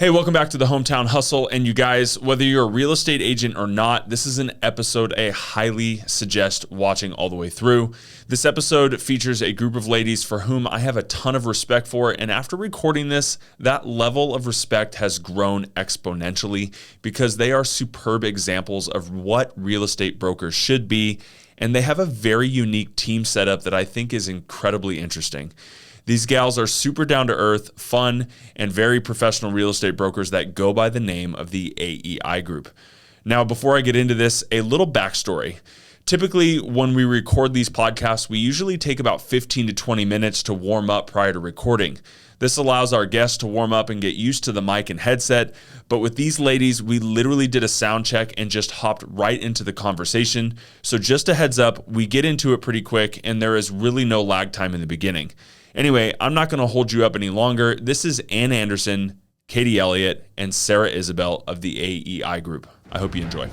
Hey, welcome back to the Hometown Hustle. And you guys, whether you're a real estate agent or not, this is an episode I highly suggest watching all the way through. This episode features a group of ladies for whom I have a ton of respect for. And after recording this, that level of respect has grown exponentially because they are superb examples of what real estate brokers should be. And they have a very unique team setup that I think is incredibly interesting. These gals are super down to earth, fun, and very professional real estate brokers that go by the name of the AEI Group. Now, before I get into this, a little backstory. Typically, when we record these podcasts, we usually take about 15 to 20 minutes to warm up prior to recording. This allows our guests to warm up and get used to the mic and headset. But with these ladies, we literally did a sound check and just hopped right into the conversation. So just a heads up, we get into it pretty quick, and there is really no lag time in the beginning. Anyway, I'm not going to hold you up any longer. This is Ann Anderson, Katie Elliot, and Sara Isabell of the AEI Group. I hope you enjoy.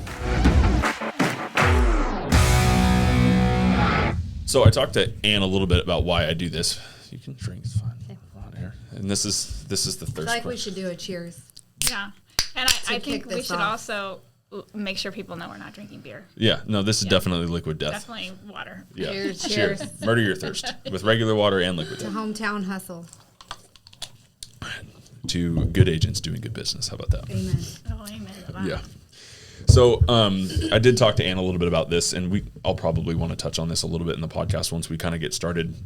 So I talked to Ann a little bit about why I do this. You can drink, it's fine. Okay. On here. And this is the thirst. I feel like we should do a cheers. Yeah. And I think we should also make sure people know we're not drinking beer. Yeah, no, this is definitely liquid death. Definitely water. Yeah. Cheers. Murder your thirst with regular water and liquid death. To Hometown Hustle. To good agents doing good business. How about that? Amen. Oh, amen. Wow. Yeah. So I did talk to Ann a little bit about this, and I'll probably want to touch on this a little bit in the podcast once we kind of get started.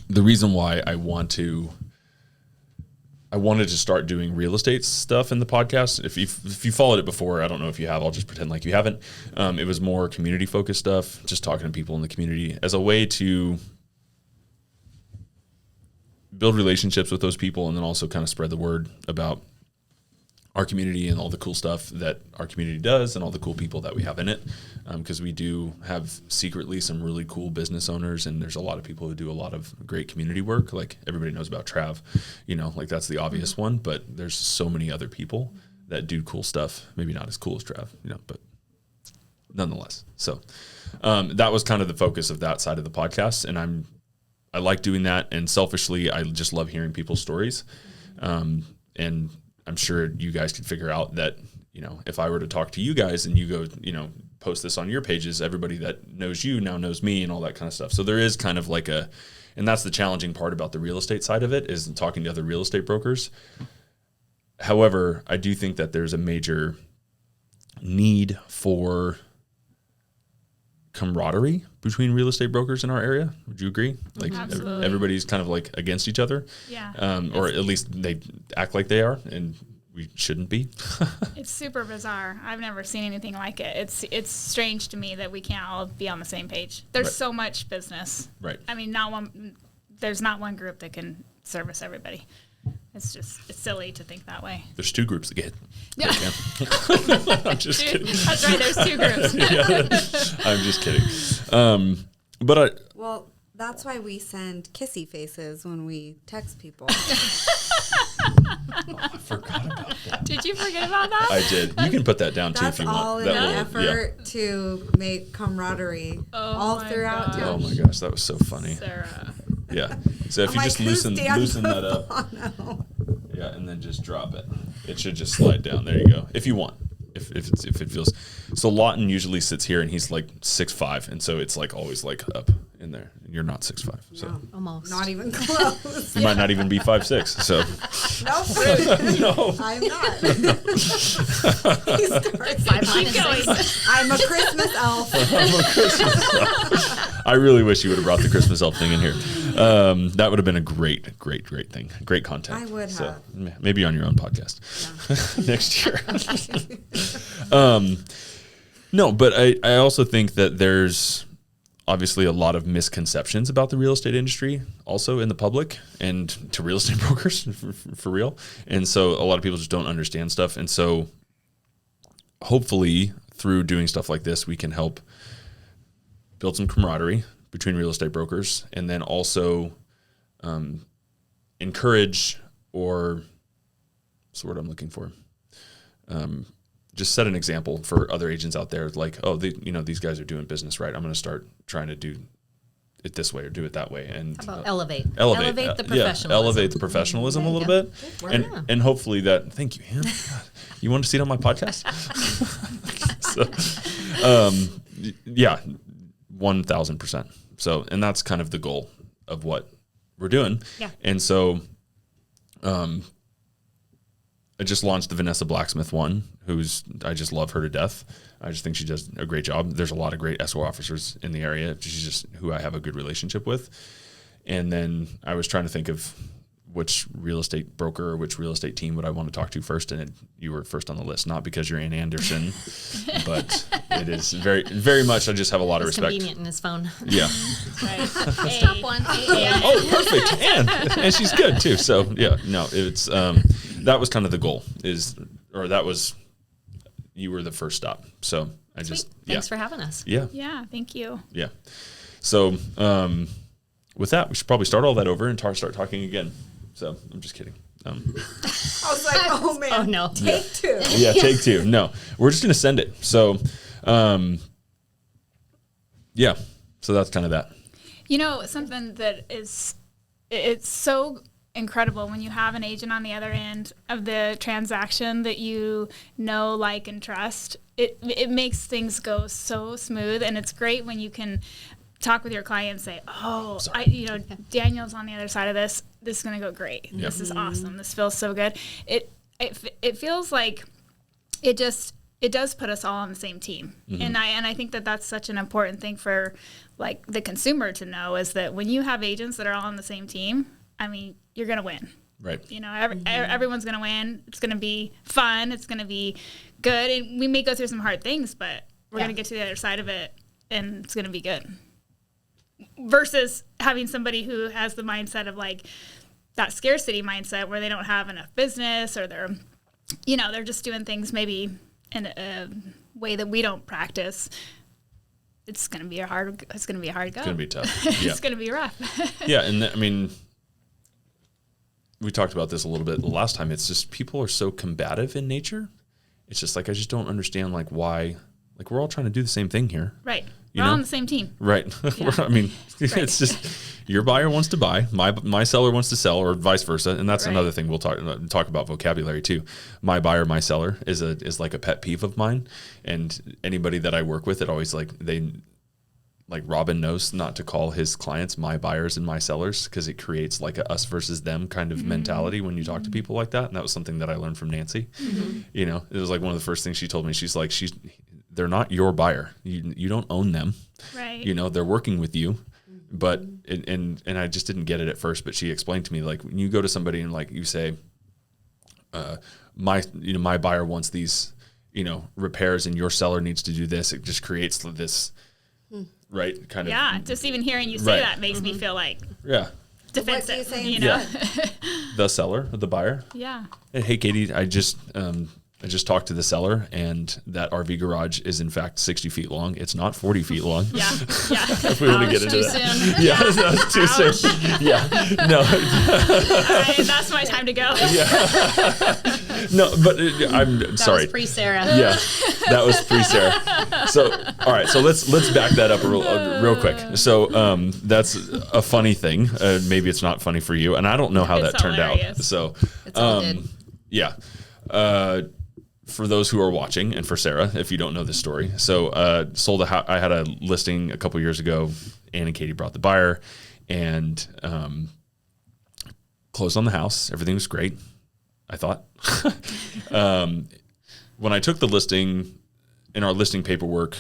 The reason why I wanted to start doing real estate stuff in the podcast. If you followed it before, I don't know if you have, I'll just pretend like you haven't. It was more community focused stuff, just talking to people in the community as a way to build relationships with those people and then also kind of spread the word about our community and all the cool stuff that our community does and all the cool people that we have in it. Because we do have secretly some really cool business owners, and there's a lot of people who do a lot of great community work. Like everybody knows about Trav, like that's the obvious one, but there's so many other people that do cool stuff. Maybe not as cool as Trav, but nonetheless. So that was kind of the focus of that side of the podcast. And I like doing that. And selfishly, I just love hearing people's stories. And I'm sure you guys could figure out that, if I were to talk to you guys and you go, post this on your pages, everybody that knows you now knows me and all that kind of stuff. So there is kind of like and that's the challenging part about the real estate side of it, is talking to other real estate brokers. However, I do think that there's a major need for camaraderie between real estate brokers in our area. Would you agree? Like Absolutely. Everybody's kind of like against each other. Yeah. Or at least they act like they are, and we shouldn't be. It's super bizarre. I've never seen anything like it. It's strange to me that we can't all be on the same page. There's so much business. Right. I mean, there's not one group that can service everybody. It's silly to think that way. There's two groups that get. Yeah. I'm just kidding. That's right. There's two groups. I'm just kidding. Well, that's why we send kissy faces when we text people. I forgot about that. Did you forget about that? I did. You can put that down too That's if you want. all in That an will- effort to make camaraderie all my throughout gosh. Oh town. my gosh, that was so funny. Sarah. Yeah. So if I'm you like, just who's loosen Dan that up. Bifano? Yeah, and then just drop it. It should just slide down. There you go. If you want. If it feels. So Lawton usually sits here and he's like 6'5", and so it's like always like up in there. And you're not 6'5", so No, Almost. not even close. you might not even be 5'6". So No, no. I'm not. He starts Keep going. I'm a Christmas elf. I really wish you would have brought the Christmas elf thing in here. That would have been a great thing. Great content. I would So, have. maybe on your own podcast next year. No, but I also think that there's obviously a lot of misconceptions about the real estate industry also in the public and to real estate brokers for real. And so a lot of people just don't understand stuff. And so hopefully through doing stuff like this, we can help build some camaraderie between real estate brokers, and then also encourage, or what's the word I'm looking for? Just set an example for other agents out there. Like, these guys are doing business right. I'm going to start trying to do it this way or do it that way. And How about elevate the Yeah, professionalism. elevate the professionalism a little bit. And hopefully that, thank you, Ann. God, you want to see it on my podcast? So, yeah, 1,000%. So, and that's kind of the goal of what we're doing. Yeah. And so, I just launched the Vanessa Blacksmith one, I just love her to death. I just think she does a great job. There's a lot of great escrow officers in the area. She's just who I have a good relationship with. And then I was trying to think of which real estate broker or which real estate team would I want to talk to first. And you were first on the list, not because you're Ann Anderson, but it is very, very much, I just have a lot of respect. Convenient in his phone. Yeah. Right. Top one. Oh, perfect. And she's good too. So yeah, no, it's, that was kind of the goal you were the first stop. So I just, Thanks for having us. Yeah. Yeah, thank you. Yeah. So, with that, we should probably start all that over and start talking again. So I'm just kidding. I was like, oh man, Oh, no. take two. Yeah, take two. No, we're just going to send it. So, yeah, so that's kind of that. You know, something that it's so incredible when you have an agent on the other end of the transaction that you know, like, and trust. It makes things go so smooth, and it's great when you can talk with your client and say, oh, Daniel's on the other side of this. This is going to go great. Yep. This is awesome. This feels so good. It feels like it does put us all on the same team. Mm-hmm. And I think that that's such an important thing for like the consumer to know, is that when you have agents that are all on the same team, I mean, you're going to win. Right. You know, everyone's going to win. It's going to be fun. It's going to be good. And we may go through some hard things, but we're going to get to the other side of it, and it's going to be good. Versus having somebody who has the mindset of like that scarcity mindset where they don't have enough business, or they're just doing things maybe in a way that we don't practice. It's going to be a hard go. It's going to be tough. Yeah. It's going to be rough. Yeah. And I mean, we talked about this a little bit the last time. It's just people are so combative in nature. It's just like, I just don't understand like why, like we're all trying to do the same thing here. Right. We're all on the same team. Right. Yeah. I mean, Right. It's just your buyer wants to buy, my seller wants to sell, or vice versa. And that's another thing we'll talk about vocabulary too. My buyer, my seller is like a pet peeve of mine. And anybody that I work with, it always like Robin knows not to call his clients my buyers and my sellers, because it creates like a us versus them kind of mentality when you talk to people like that. And that was something that I learned from Nancy. Mm-hmm. You know, it was like one of the first things she told me. She's like, they're not your buyer. You don't own them. Right. You know, they're working with you. But and I just didn't get it at first, but she explained to me, like, when you go to somebody and like you say, my buyer wants these, repairs, and your seller needs to do this, it just creates this right kind of. Yeah, just even hearing you say that makes me feel like defensive. What do you say? You know? The seller or the buyer. Yeah. Hey, Katie, I just talked to the seller, and that RV garage is in fact 60 feet long. It's not 40 feet long. Yeah. If we want to get into that. Soon. Yeah, that's too soon. Yeah. No. That's my time to go. No, but I'm sorry. That was pre-Sara. Yeah, that was pre-Sara. So, all right. So let's back that up real quick. So that's a funny thing. Maybe it's not funny for you, and I don't know how that turned out. So, It's all good. Yeah. For those who are watching, and for Sara, if you don't know this story, so sold a house. I had a listing a couple years ago. Ann and Katie brought the buyer, and closed on the house. Everything was great, I thought. When I took the listing, in our listing paperwork,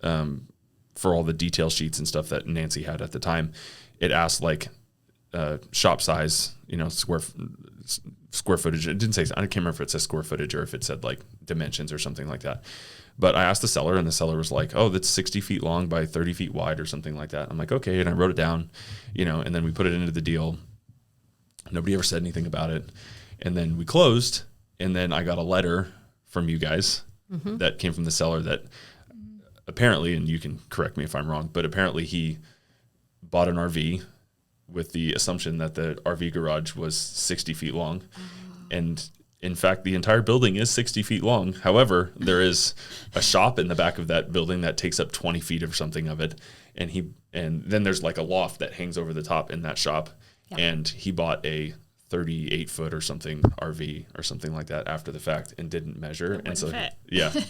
for all the detail sheets and stuff that Nancy had at the time, it asked like shop size, square footage. It didn't say, I can't remember if it says square footage or if it said like dimensions or something like that. But I asked the seller, and the seller was like, oh, that's 60 feet long by 30 feet wide or something like that. I'm like, okay. And I wrote it down, and then we put it into the deal. Nobody ever said anything about it. And then we closed, and then I got a letter from you guys that came from the seller that apparently, and you can correct me if I'm wrong, but apparently he bought an RV with the assumption that the RV garage was 60 feet long. And In fact, the entire building is 60 feet long. However, there is a shop in the back of that building that takes up 20 feet or something of it. And then there's like a loft that hangs over the top in that shop. Yeah. And he bought a 38 foot or something RV or something like that after the fact and didn't measure. And so, fit.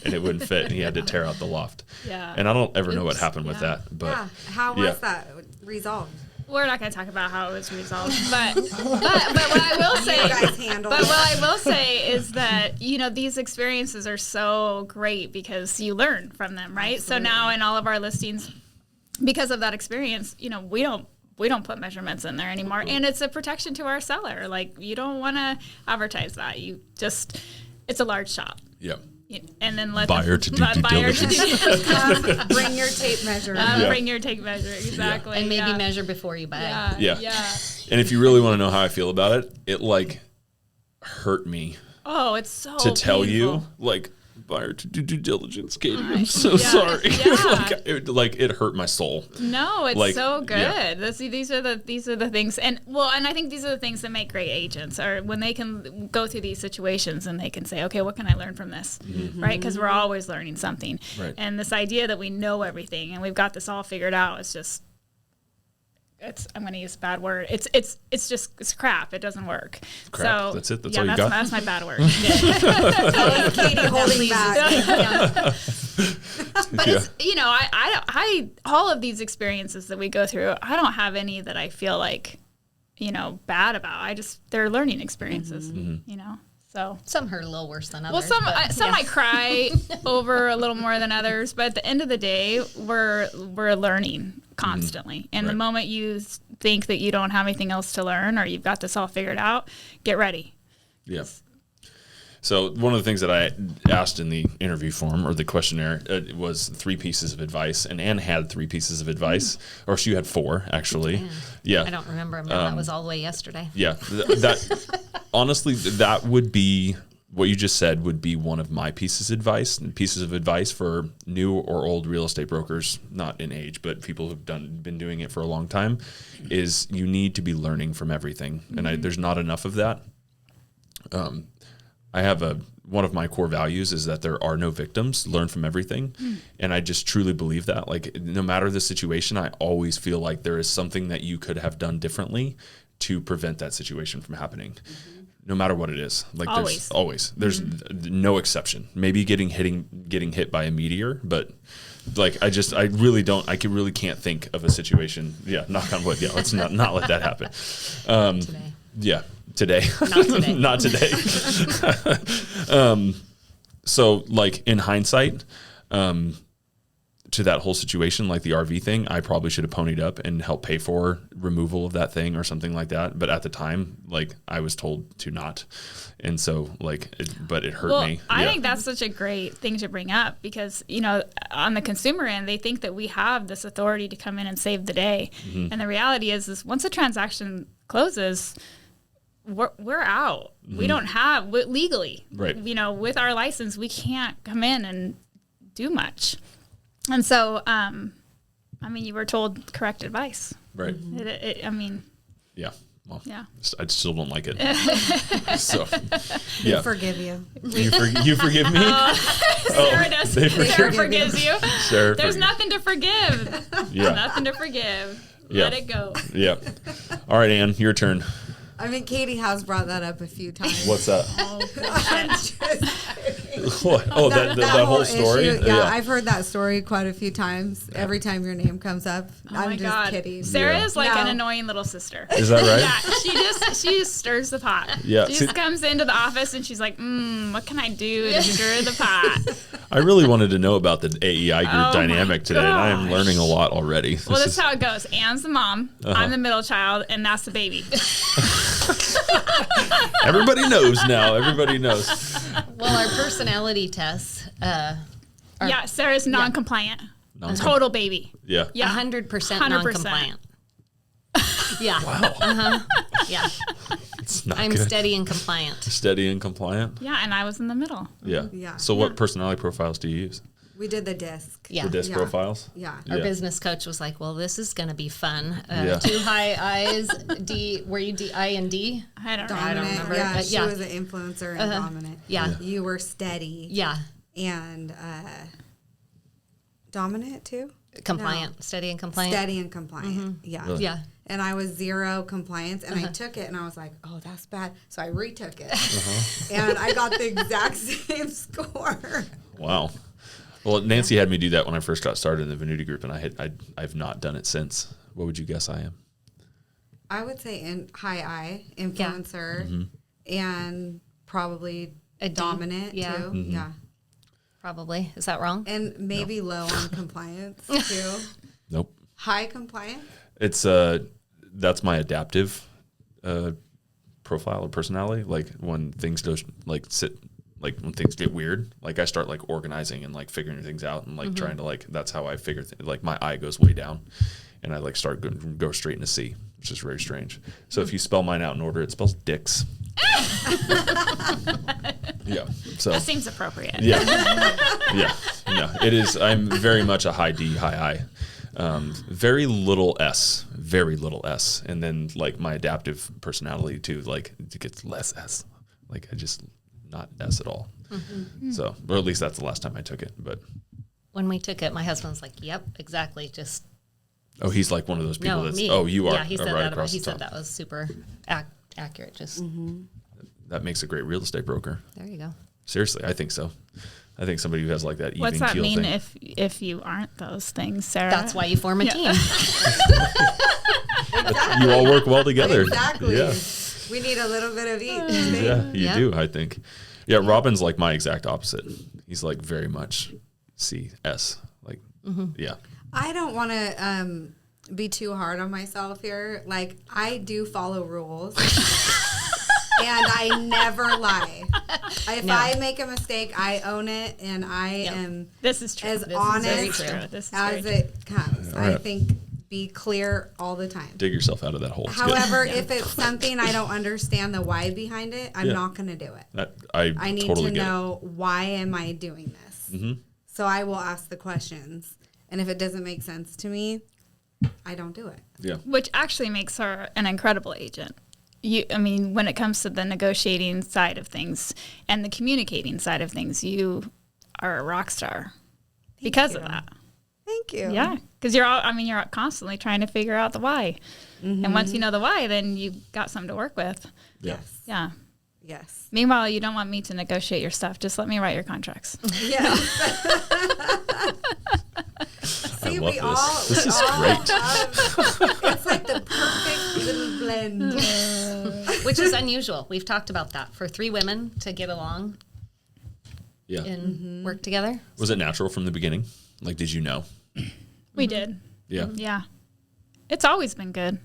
And it wouldn't fit. And he had to tear out the loft. Yeah. And I don't ever know what happened with that. But how was that resolved? We're not going to talk about how it was resolved, but what I will say, is that these experiences are so great because you learn from them, right? Absolutely. So now in all of our listings, because of that experience, we don't put measurements in there anymore, and it's a protection to our seller. Like, you don't want to advertise that. It's a large shop. Yeah. And then let buyer to do due diligence. Bring your tape measure. Bring your tape measure, exactly. And maybe measure before you buy. Yeah. And if you really want to know how I feel about it, it like hurt me. Oh, it's so to tell painful. You like buyer to do due diligence, Katie. I'm so sorry. Yeah. it hurt my soul. No, it's so good. Yeah. These are the things, and I think these are the things that make great agents, are when they can go through these situations and they can say, okay, what can I learn from this, right? Because we're always learning something, right. And this idea that we know everything and we've got this all figured out is just. I'm going to use a bad word. It's crap. It doesn't work. Crap. So that's it. That's all you got. That's my bad word. Katie holding back. But it's, I all of these experiences that we go through, I don't have any that I feel like, bad about. They're learning experiences. So some hurt a little worse than others. Well, some I cry over a little more than others, but at the end of the day, we're learning constantly. And the moment you think that you don't have anything else to learn or you've got this all figured out, get ready. Yeah. So one of the things that I asked in the interview form or the questionnaire was 3 pieces of advice, and Anne had 3 pieces of advice, or she had 4 actually. Yeah. I don't remember them. That was all the way yesterday. Yeah. That honestly, that would be what you just said would be one of my pieces of advice for new or old real estate brokers, not in age, but people who've been doing it for a long time, is you need to be learning from everything. And there's not enough of that. I have one of my core values is that there are no victims. Learn from everything. And I just truly believe that. Like, no matter the situation, I always feel like there is something that you could have done differently to prevent that situation from happening. No matter what it is. Like, there's no exception. Maybe getting hit by a meteor, but like, I really can't think of a situation. Yeah. Knock on wood. Yeah. Let's not let that happen. Today. Yeah. Today. Not today. Not today. So like, in hindsight, to that whole situation, like the RV thing, I probably should have ponied up and helped pay for removal of that thing or something like that. But at the time, like, I was told to not. And so but it hurt me. I think that's such a great thing to bring up because, on the consumer end, they think that we have this authority to come in and save the day. And the reality is once a transaction closes, we're out. We don't have legally, right. With our license, we can't come in and do much. And so, you were told correct advice. Right. Yeah. Well, yeah. I still don't like it. So, yeah. Forgive you. You forgive me? Sarah does. Sarah forgives you. There's nothing to forgive. Yeah. Nothing to forgive. Yeah. Let it go. Yeah. All right, Ann, your turn. Katie has brought that up a few times. What's that? What? Oh, that whole story? Issue, yeah, I've heard that story quite a few times. Every time your name comes up, I'm just kidding. Sarah is like an annoying little sister. Is that right? Yeah, she just stirs the pot. Yeah. She just comes into the office and she's like, what can I do to stir the pot? I really wanted to know about the AEI Group dynamic today, and I am learning a lot already. Well, that's how it goes. Anne's the mom, I'm the middle child, and that's the baby. Everybody knows now. Everybody knows. Well, our personality tests. Sarah's non-compliant. Total baby. Yeah. 100% non-compliant. Yeah. Wow. Yeah. It's not I'm good. steady and compliant. Steady and compliant? Yeah, and I was in the middle. Yeah. So what personality profiles do you use? We did the disc. Yeah. The disc profiles. Yeah. Our business coach was like, well, this is going to be fun. Yeah. 2 high I's, D, were you D, I and D? I don't Dominant. remember. Yeah, But she yeah. was an influencer and dominant. Yeah. You were steady. Yeah. And dominant too? Compliant, steady and compliant. Steady and compliant. Yeah. Really? Yeah. And I was 0 compliance, and I took it, and I was like, oh, that's bad. So I retook it. And I got the exact same score. Wow. Well, Nancy had me do that when I first got started in the Venuti group, and I've not done it since. What would you guess I am? I would say in high I, influencer, and probably A D. dominant Yeah. too. Yeah. Probably. Is that wrong? And maybe low on compliance too. Nope. High compliance? It's that's my adaptive profile or personality. Like when things when things get weird, like I start like organizing and like figuring things out and like trying to like, that's how I figure like my I goes way down and I like start go straight into C, which is very strange. So if you spell mine out in order, it spells dicks. Yeah. So That seems appropriate. yeah. Yeah. No, it is. I'm very much a high D, high I. Very little S. And then like my adaptive personality too, like it gets less S. Like I just not S at all. So, or at least that's the last time I took it. But When we took it, my husband's like, yep, exactly. Just, oh, he's like one of those people no, that's, me. oh, you are Yeah, he said right that. across He the said top. that was super accurate. Just, That makes a great real estate broker. there you go. Seriously, I think so. I think somebody who has like that even What's that keel mean thing. if you aren't those things, Sarah? That's why you form a team. You all work well together. Exactly. Yeah. We need a little bit of each. Yeah, you Yep. do, I think. Yeah, Robin's like my exact opposite. He's like very much CS. Like, yeah. I don't want to be too hard on myself here. Like, I do follow rules. And I never lie. If I make a mistake, I own it, and I am This is true. as This is honest very true. This is very as true. it comes. All I right. think be clear all the time. Dig yourself out of that hole. It's good. However, if it's something I don't understand the why behind it, I'm Yeah. not going to do it. I need totally to get know why am I doing this. So I will ask the questions, and if it doesn't make sense to me, I don't do it. it. Yeah. Which actually makes her an incredible agent. When it comes to the negotiating side of things and the communicating side of things, you are a rock star because of that. Thank you. Yeah, because you're constantly trying to figure out the why, and once you know the why, then you've got something to work with. Yeah. Yes. Yeah. Yes. Meanwhile, you don't want me to negotiate your stuff. Just let me write your contracts. Yes. love See, we this. all, This we is all great. it's like the perfect little blend. Which is unusual. We've talked about that. For 3 women to get along Yeah. and work together. Was it natural from the beginning? Like, did you know? We did. Yeah. Yeah. It's always been good.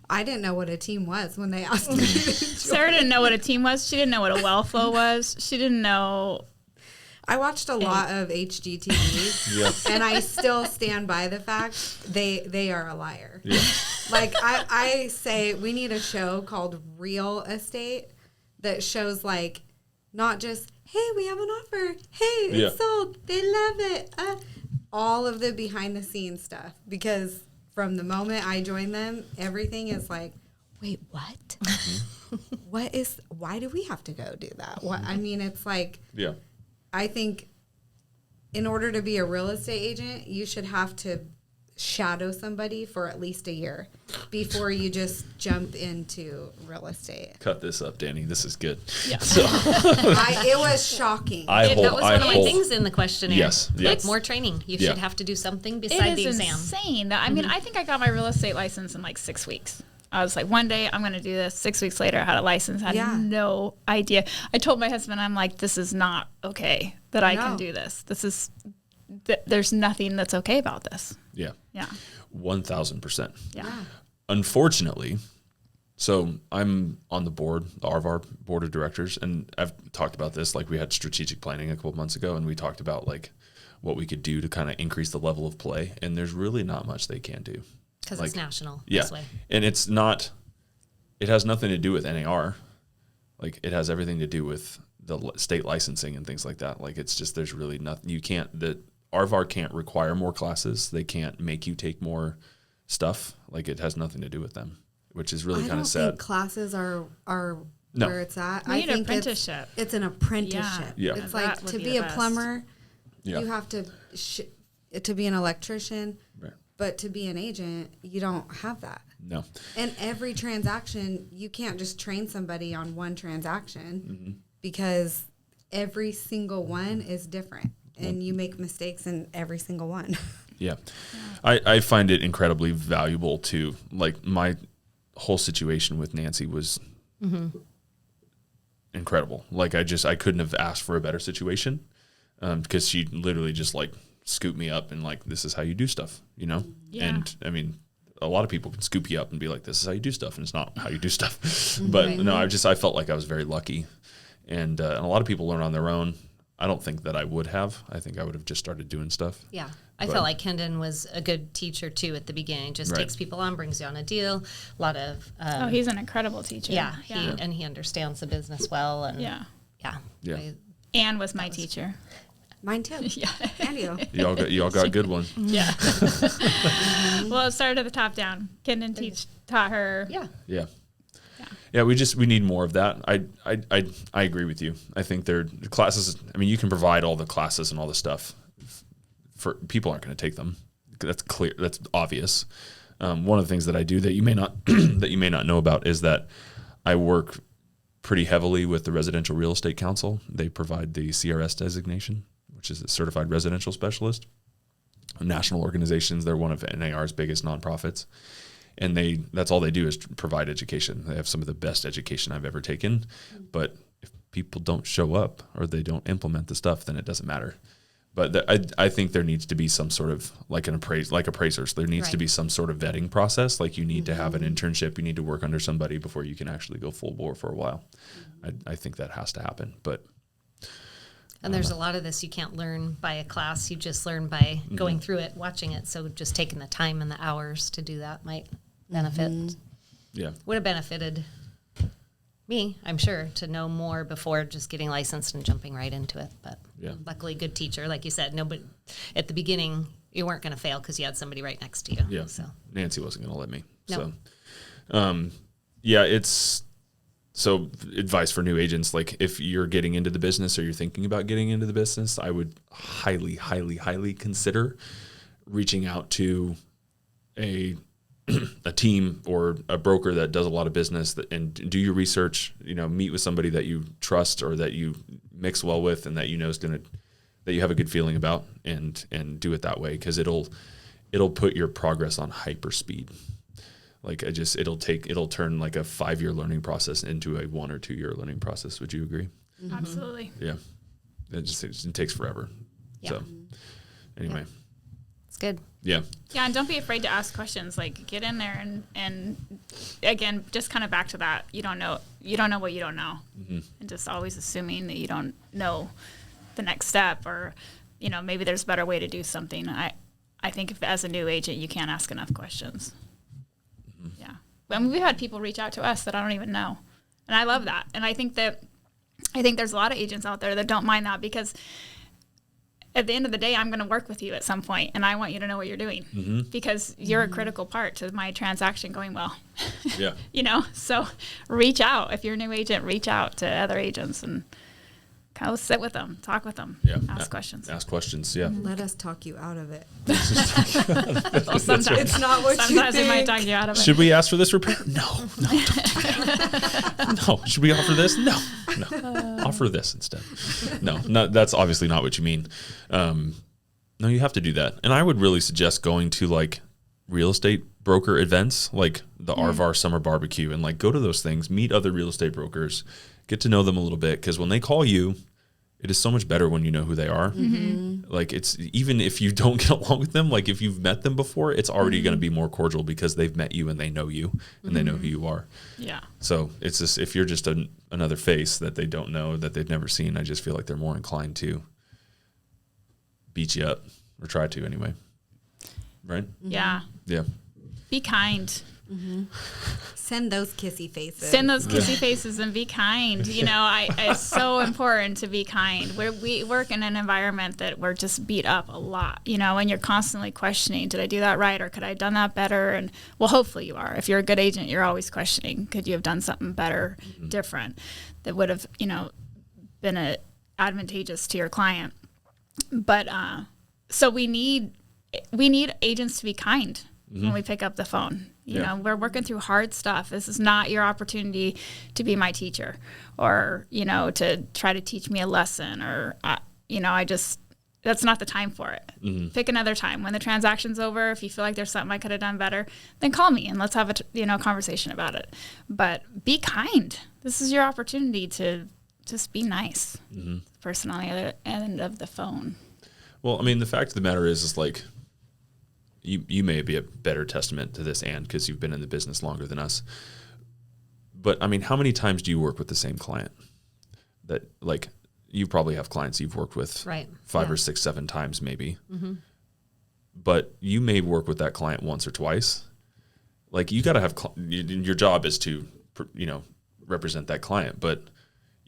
I didn't know what a team was when they asked me to join. Sarah didn't know what a team was. She didn't know what a well flow was. She didn't know. I watched a lot of HGTV, Yeah. and I still stand by the fact they are a liar. Yeah. Like, I say we need a show called Real Estate that shows, like, not just, hey, we have an offer. Hey, Yeah. it's sold. They love it. All of the behind-the-scenes stuff. Because from the moment I joined them, everything is like, wait, what? Why do we have to go do that? What? I mean, it's like, Yeah. I think in order to be a real estate agent, you should have to shadow somebody for at least a year before you just jump into real estate. Cut this up, Danny. This is good. Yeah. So It was shocking. That was one of my things in the questionnaire. Yes, Like yes. more training. You Yeah. should have to do something It beside the is exam. insane. I mean, I think I got my real estate license in like 6 weeks. I was like, one day I'm going to do this. 6 weeks later, I had a license. I had no idea. I told my husband, I'm like, this is not okay that I can do this. There's nothing that's okay about this. Yeah. Yeah. 1,000%. Yeah. Unfortunately, so I'm on the board, the RVAR board of directors, and I've talked about this. Like, we had strategic planning a couple of months ago, and we talked about like what we could do to kind of increase the level of play. And there's really not much they can do. Because Like, it's national Yeah. this way. And it has nothing to do with NAR. Like, it has everything to do with state licensing and things like that. Like it's just, there's really nothing, RVAR can't require more classes. They can't make you take more stuff. Like it has nothing to do with them, which is really kind of sad. I don't think classes are where it's at. We I need an think apprenticeship. it's an apprenticeship. Yeah. It's Yeah, like that would to be be the a best. plumber, Yeah. you have to to be an electrician, Right. but to be an agent, you don't have that. No. And every transaction, you can't just train somebody on one transaction Mm-hmm. because every single one is different and you make mistakes in every single one. Yeah. I find it incredibly valuable to, like, my whole situation with Nancy was incredible. Like I couldn't have asked for a better situation, because she literally just like scooped me up and like, this is how you do stuff, you know? Yeah. And I mean, a lot of people can scoop you up and be like, this is how you do stuff. And it's not how you do stuff. But no, I felt like I was very lucky. And a lot of people learn on their own. I don't think that I would have. I think I would have just started doing stuff. Yeah. I But- felt like Kendon was a good teacher too at the beginning. Just Right. takes people on, brings you on a deal. A lot of Oh, he's an incredible teacher. yeah, he understands the business well, and Yeah. yeah. Yeah. Anne was my teacher. Mine too. Yeah. And you. Y'all got a good one. Yeah. Well, it started at the top down. Kendon taught her. Yeah. Yeah. Yeah, we need more of that. I agree with you. I think they're classes. I mean, you can provide all the classes and all the stuff. For people aren't going to take them. That's clear. That's obvious. One of the things that I do that you may not that you may not know about is that I work pretty heavily with the Residential Real Estate Council. They provide the CRS designation, which is a certified residential specialist. National organizations. They're one of NAR's biggest nonprofits. And that's all they do is provide education. They have some of the best education I've ever taken. But if people don't show up or they don't implement the stuff, then it doesn't matter. But I think there needs to be some sort of like appraisers. There needs to Right. be some sort of vetting process. Like you need to have an internship. You need to work under somebody before you can actually go full bore for a while. I think that has to happen. But And there's a lot of this you can't learn by a class. You just learn by going through it, watching it. So just taking the time and the hours to do that might benefit. yeah, Would have benefited me, I'm sure, to know more before just getting licensed and jumping right into it. But Yeah. luckily, good teacher, like you said. Nobody at the beginning, you weren't going to fail because you had somebody right next to you. yeah. So Nancy wasn't going to let me. No. So, yeah, it's so advice for new agents. Like if you're getting into the business or you're thinking about getting into the business, I would highly, highly, highly consider reaching out to a team or a broker that does a lot of business and do your research, meet with somebody that you trust or that you mix well with and that you know is that you have a good feeling about and do it that way. Cause it'll put your progress on hyper speed. Like it'll turn like a 5-year learning process into a 1 or 2 year learning process. Would you agree? Absolutely. Yeah. It takes forever. Yeah. So anyway, it's good. yeah. Yeah, and don't be afraid to ask questions. Like get in there and again, just kind of back to that. You don't know what you don't know, and just always assuming that you don't know the next step or maybe there's a better way to do something. I think if as a new agent you can't ask enough questions. Yeah, I mean, we've had people reach out to us that I don't even know, and I love that. And I think there's a lot of agents out there that don't mind that because at the end of the day, I'm going to work with you at some point, and I want you to know what you're doing because you're a critical part to my transaction going well. Yeah. So reach out. If you're a new agent, reach out to other agents and kind of sit with them, talk with them, Yeah. ask questions. Ask questions. Yeah. Let us talk you out of it. Well, sometimes It's not what you sometimes they might think. talk you out of it. Should we ask for this repair? No, don't do that. No. Should we offer this? No. Offer this instead. No, that's obviously not what you mean. No, you have to do that. And I would really suggest going to like real estate broker events, like the RVAR Summer Barbecue, and like go to those things, meet other real estate brokers, get to know them a little bit. Because when they call you, it is so much better when you know who they are. Like it's even if you don't get along with them, like if you've met them before, it's already going to be more cordial because they've met you and they know you and they know who you are. Yeah. So it's just if you're just another face that they don't know, that they've never seen, I just feel like they're more inclined to beat you up or try to anyway. Right? Yeah. Yeah. Be kind. Send those kissy faces. Send those kissy faces and be kind. You know, it's so important to be kind. We work in an environment that we're just beat up a lot, you know, and you're constantly questioning, did I do that right or could I have done that better? And well, hopefully you are. If you're a good agent, you're always questioning, could you have done something better, different, that would have, you know, been advantageous to your client. But so we need agents to be kind when we pick up the phone. You know, we're working through hard stuff. This is not your opportunity to be my teacher or, you know, to try to teach me a lesson or, you know, that's not the time for it. Pick another time. When the transaction's over, if you feel like there's something I could have done better, then call me and let's have a conversation about it. But be kind. This is your opportunity to just be nice. The person on the other end of the phone. Well, I mean, the fact of the matter is like, you may be a better testament to this, Ann, because you've been in the business longer than us. But I mean, how many times do you work with the same client? That like you probably have clients you've worked with 5 or 6, 7 times maybe. But you may work with that client once or twice. Like you got to have your job is to, you know, represent that client, but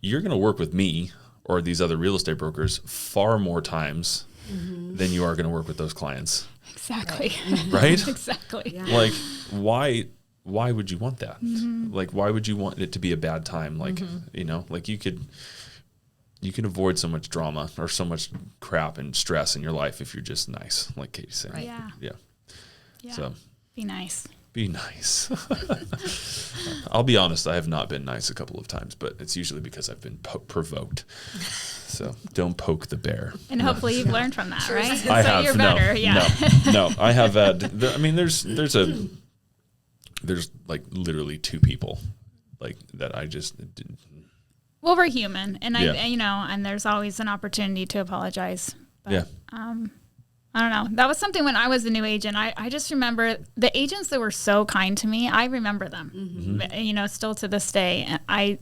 you're going to work with me or these other real estate brokers far more times than you are going to work with those clients. Exactly. Right? Exactly. Yeah. Like, why would you want that? Like, why would you want it to be a bad time? Like, you know, like you can avoid so much drama or so much crap and stress in your life if you're just nice, like Katie said. Right. Yeah. So Be nice. be nice. I'll be honest, I have not been nice a couple of times, but it's usually because I've been provoked. So don't poke the bear. And hopefully you've learned from that, right? I so have you're better. no. I have had. I mean, there's like literally 2 people like that I just didn't. Well, we're human, and and there's always an opportunity to apologize. But, I don't know. That was something when I was a new agent. I just remember the agents that were so kind to me. I remember them, you know, still to this day. And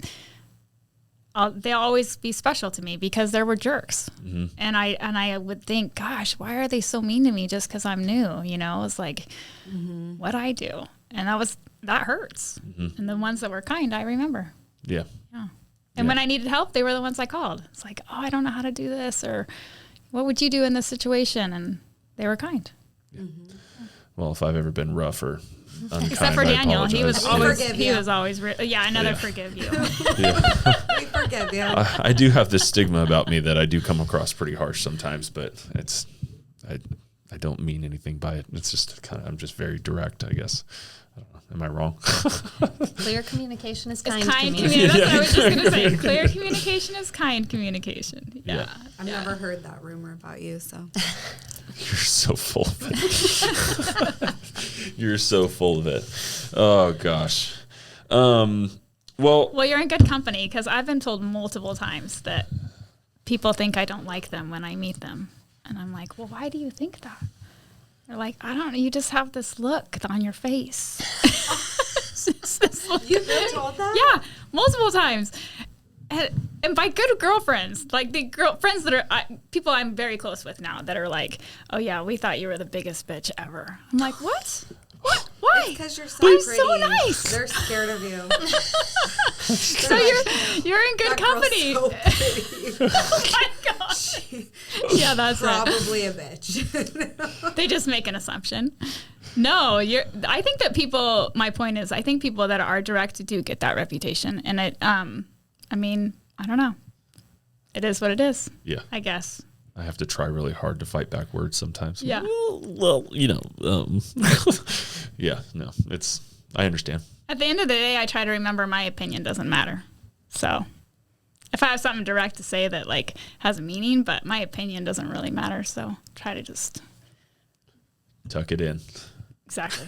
they'll always be special to me because there were jerks. And I would think, gosh, why are they so mean to me just because I'm new? You know, it's like, what I do. And that hurts. And the ones that were kind, I remember. Yeah. And when I needed help, they were the ones I called. It's like, oh, I don't know how to do this, or what would you do in this situation? And they were kind. Well, if I've ever been rough or unkind, Except for I Daniel, apologize. he was always I never Yeah. forgive you. We forgive you. I do have this stigma about me that I do come across pretty harsh sometimes, but I don't mean anything by it. It's just I'm just very direct, I guess. I don't know. Am I wrong? Clear communication is kind, It's kind communication. communication. That's what I was just going to say. Clear communication is kind communication. Yeah. I've never heard that rumor about you, so. You're so full of it. You're so full of it. Oh, gosh. Well, you're in good company because I've been told multiple times that people think I don't like them when I meet them. And I'm like, well, why do you think that? They're like, I don't know. You just have this look on your face. You've been told that? Yeah, multiple times. And by good girlfriends, like the girlfriends that are people I'm very close with now that are like, oh yeah, we thought you were the biggest bitch ever. I'm like, what? What? Why? Because you're so I'm pretty. so nice. They're scared of you. So you're in good That girl's company. so pretty. Oh my gosh. Yeah, that's Probably a bitch. They just make an assumption. No, I think that people. My point is, I think people that are direct do get that reputation, and it. I mean, I don't know. It is what it is. yeah. I guess. I have to try really hard to fight back words sometimes. Yeah. Well, you know. Yeah, no, I understand. At the end of the day, I try to remember my opinion doesn't matter. So if I have something direct to say that like has a meaning, but my opinion doesn't really matter. So try to just Tuck it in. exactly.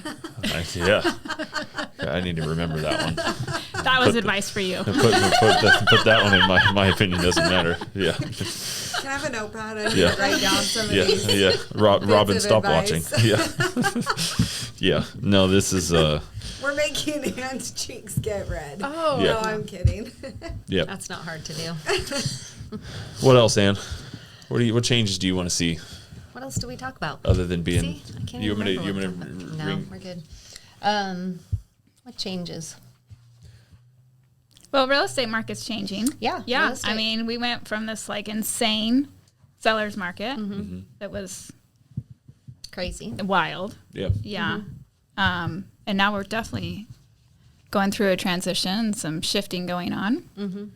I need to remember that one. That was advice for you. Put that one in my opinion doesn't matter. Yeah. Can I have a notepad and Yeah. write down some of these? Yeah. Robin, of stop advice. watching. Yeah. Yeah. No, this is We're making Anne's cheeks get red. Oh, Yeah. No, I'm kidding. yeah. that's not hard to do. What else, Ann? What changes do you want to see What else do we talk about? other than being See, I can't you even want me to remember what we're talking about. No, ring? we're good. What changes? Well, real estate market's changing. Yeah, real Yeah. estate. I mean, we went from this like insane seller's market that was Crazy. wild. Yeah. Yeah. And now we're definitely going through a transition, some shifting going on.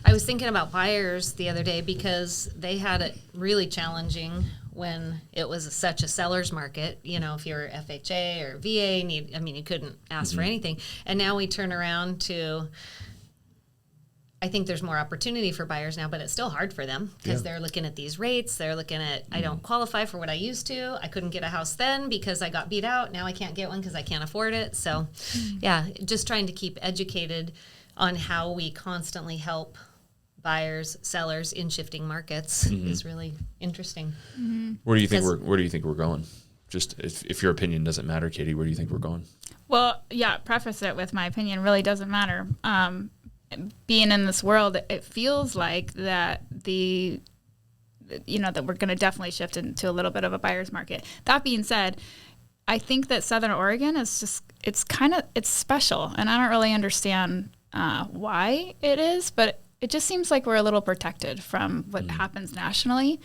I was thinking about buyers the other day because they had it really challenging when it was such a seller's market. You know, if you're FHA or VA, you couldn't ask for anything. And now we turn around to, I think there's more opportunity for buyers now, but it's still hard for them because they're looking at these rates. They're looking at, I don't qualify for what I used to. I couldn't get a house then because I got beat out. Now I can't get one because I can't afford it. So, yeah, just trying to keep educated on how we constantly help buyers, sellers in shifting markets is really interesting. Where do you think we're going? Just if your opinion doesn't matter, Katie, where do you think we're going? Well, yeah, preface it with my opinion really doesn't matter. Being in this world, it feels like that that we're going to definitely shift into a little bit of a buyer's market. That being said, I think that Southern Oregon is it's special, and I don't really understand why it is, but it just seems like we're a little protected from what happens nationally.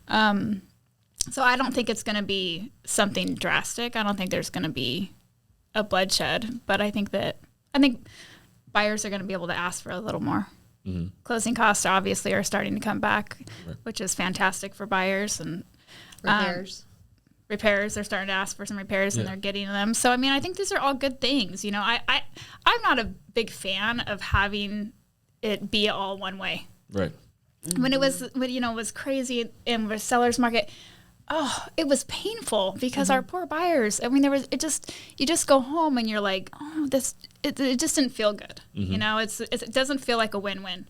So I don't think it's going to be something drastic. I don't think there's going to be a bloodshed, but I think buyers are going to be able to ask for a little more. Closing costs obviously are starting to come back, which is fantastic for buyers, and repairs. They're starting to ask for some repairs, and they're getting them. So I mean, I think these are all good things. You know, I'm not a big fan of having it be all one way. Right. When it was crazy in the seller's market, it was painful because our poor buyers. I mean, you just go home and you're like, it just didn't feel good. You know, it doesn't feel like a win-win.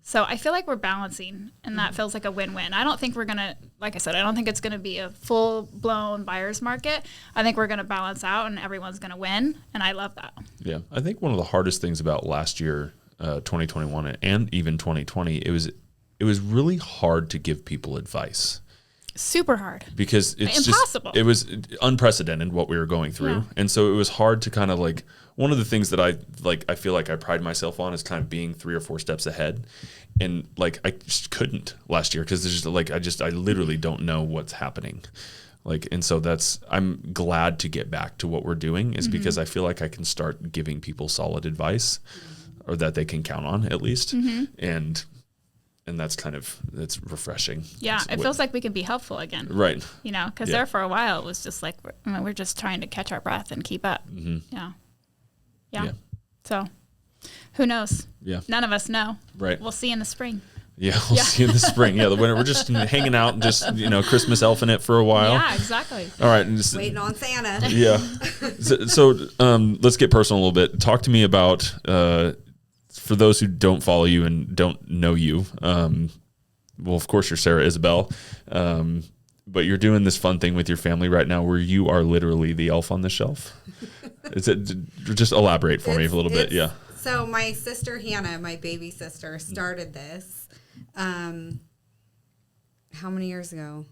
So I feel like we're balancing, and that feels like a win-win. I don't think we're gonna, like I said, I don't think it's gonna be a full-blown buyer's market. I think we're gonna balance out, and everyone's gonna win, and I love that. Yeah, I think one of the hardest things about last year, 2021, and even 2020, it was really hard to give people advice. Super hard. Because it's impossible. It was unprecedented what we were going through. Yeah. And so it was hard to kind of like, one of the things that I feel like I pride myself on is kind of being 3 or 4 steps ahead. And like, I just couldn't last year because there's just like, I literally don't know what's happening. Like, and so I'm glad to get back to what we're doing is because I feel like I can start giving people solid advice or that they can count on at least. And that's refreshing. Yeah, it feels like we can be helpful again. Right. You know, because there for a while it was just like we're just trying to catch our breath and keep up. Yeah. So, who knows? Yeah. None of us know. Right. We'll see in the spring. Yeah, we'll see in the spring. Yeah, the winter. We're just hanging out, and just Christmas elfing it for a while. Yeah, exactly. All right, and just, Waiting on Santa. Yeah. So let's get personal a little bit. Talk to me about for those who don't follow you and don't know you. Well, of course, you're Sara Isabell, but you're doing this fun thing with your family right now, where you are literally the elf on the shelf. Just elaborate for me a little bit. Yeah. So my sister Hannah, my baby sister, started this. How many years ago?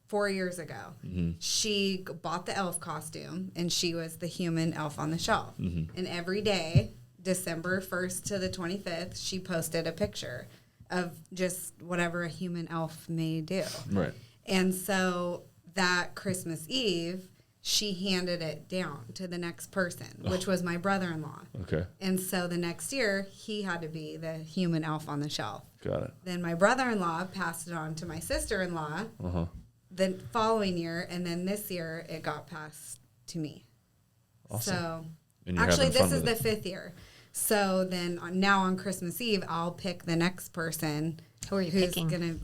4 years ago. She bought the elf costume, and she was the human elf on the shelf. And every day, December 1st to the 25th, she posted a picture of just whatever a human elf may do. Right. And so that Christmas Eve, she handed it down to the next person, which was my brother-in-law. Okay. And so the next year, he had to be the human elf on the shelf. Got it. Then my brother-in-law passed it on to my sister-in-law the following year, and then this year it got passed to me. Awesome. So And you're actually, having fun this is with the it. 5th year. So then now on Christmas Eve, I'll pick the next person. Who are you who's picking? Gonna,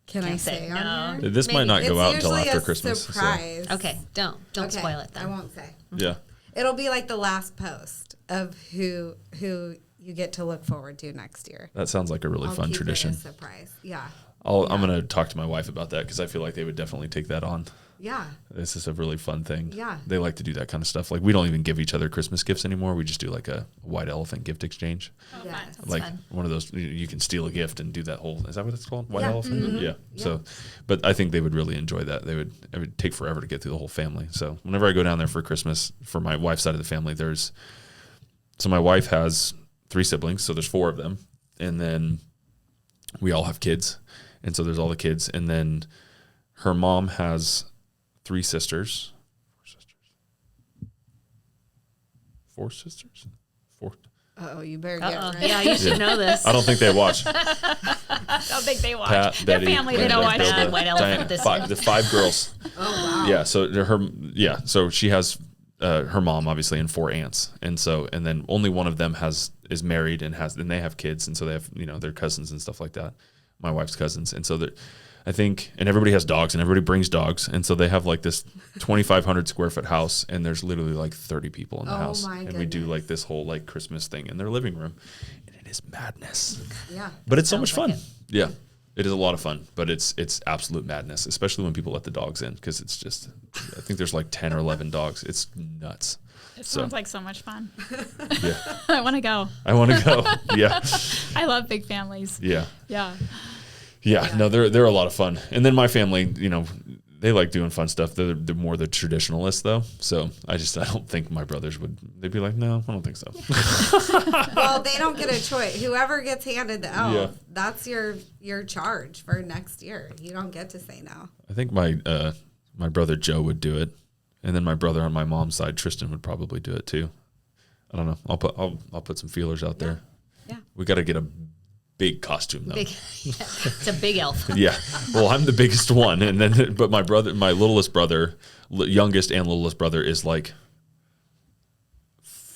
can I Can't say say. on No. here? This might not go out until usually after a Christmas. so- surprise. Okay, don't Okay, spoil it then. I won't say. Yeah. It'll be like the last post of who you get to look forward to next year. That sounds like a really I'll fun keep tradition. It a surprise. Yeah. I'm going to talk to my wife about that because I feel like they would definitely take that on. Yeah. This is a really fun thing. Yeah. They like to do that kind of stuff. Like, we don't even give each other Christmas gifts anymore. We just do like a white elephant gift exchange. Yeah. Like fun. one of those, you can steal a gift and do that whole, is that what it's called? White Yeah. elephant? Yeah. So, but I think they would really enjoy that. It would take forever to get through the whole family. So whenever I go down there for Christmas, for my wife's side of the family, there's so my wife has 3 siblings, so there's 4 of them, and then we all have kids, and so there's all the kids, and then her mom has 3 sisters. 4 sisters? 4. Oh, you better get right. Yeah, you should know this. I don't think they watch. I don't think they watch. Pat, Their Betty, family, they Linda, don't watch. Hilda, White elephant this Diana, the 5 girls. Oh, wow. Yeah, so she has her mom obviously and 4 aunts, and then only one of them is married and they have kids, and so they have their cousins and stuff like that. My wife's cousins, and so I think, and everybody has dogs, and everybody brings dogs, and so they have like this 2,500 square foot house, and there's literally like 30 people in the house, and we do like this whole like Christmas thing in their living room, and it is madness. Yeah, but it's so much Sounds fun. like Yeah, it is a lot of fun, but it's absolute madness, especially when people let the dogs in, because it's just, I think there's like 10 or 11 dogs. It's nuts. It sounds like so much fun. Yeah, I want to go. I want to go. Yeah, I love big families. yeah. Yeah. No, they're a lot of fun. And then my family, they like doing fun stuff. They're more the traditionalists though. So I don't think my brothers they'd be like, no, I don't think so. Well, they don't get a choice. Whoever gets handed the elf, Yeah. that's your charge for next year. You don't get to say no. I think my brother Joe would do it. And then my brother on my mom's side, Tristan, would probably do it too. I don't know. I'll put some feelers out there. Yeah. We got to get a big costume though. It's a big elf. Yeah. Well, I'm the biggest one, and then but my littlest brother, youngest and littlest brother is like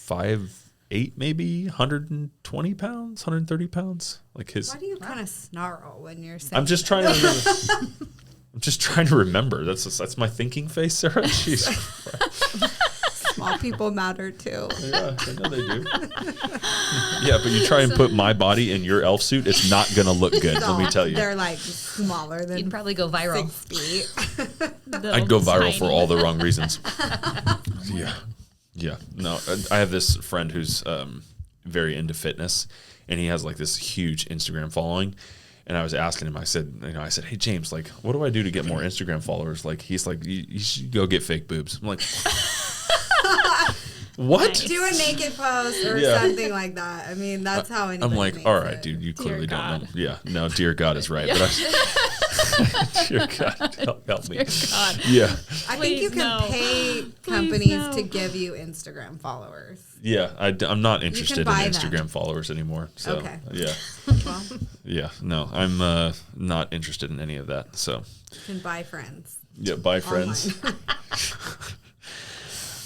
5'8", maybe 120 pounds, 130 pounds. Like his. Why do you kind of snarl when you're saying? I'm just trying to remember. I'm just trying to remember. That's my thinking face, Sarah. Jeez. Small people matter too. Yeah, I know they do. Yeah, but you try and put my body in your elf suit, it's not going to look good, let me tell you. They're like smaller than You'd probably go viral. 6 feet. I'd go viral for all the wrong reasons. Yeah. No, I have this friend who's very into fitness, and he has like this huge Instagram following. And I was asking him, I said, hey, James, like, what do I do to get more Instagram followers? Like, he's like, you should go get fake boobs. I'm like, what? Do a naked post or something like that. I mean, that's how anybody I'm like, makes all right, it. dude, you clearly Dear don't know. God. Yeah, no, dear God is right. But dear God, help me. Dear God. Yeah, I think you Please can no. pay Please companies no. to give you Instagram followers. yeah. I'm not interested in buy them. Instagram followers anymore. So, Okay. yeah. Well, Yeah, no, I'm not interested in any of that. So, you can buy friends. yeah, bye, friends. Online.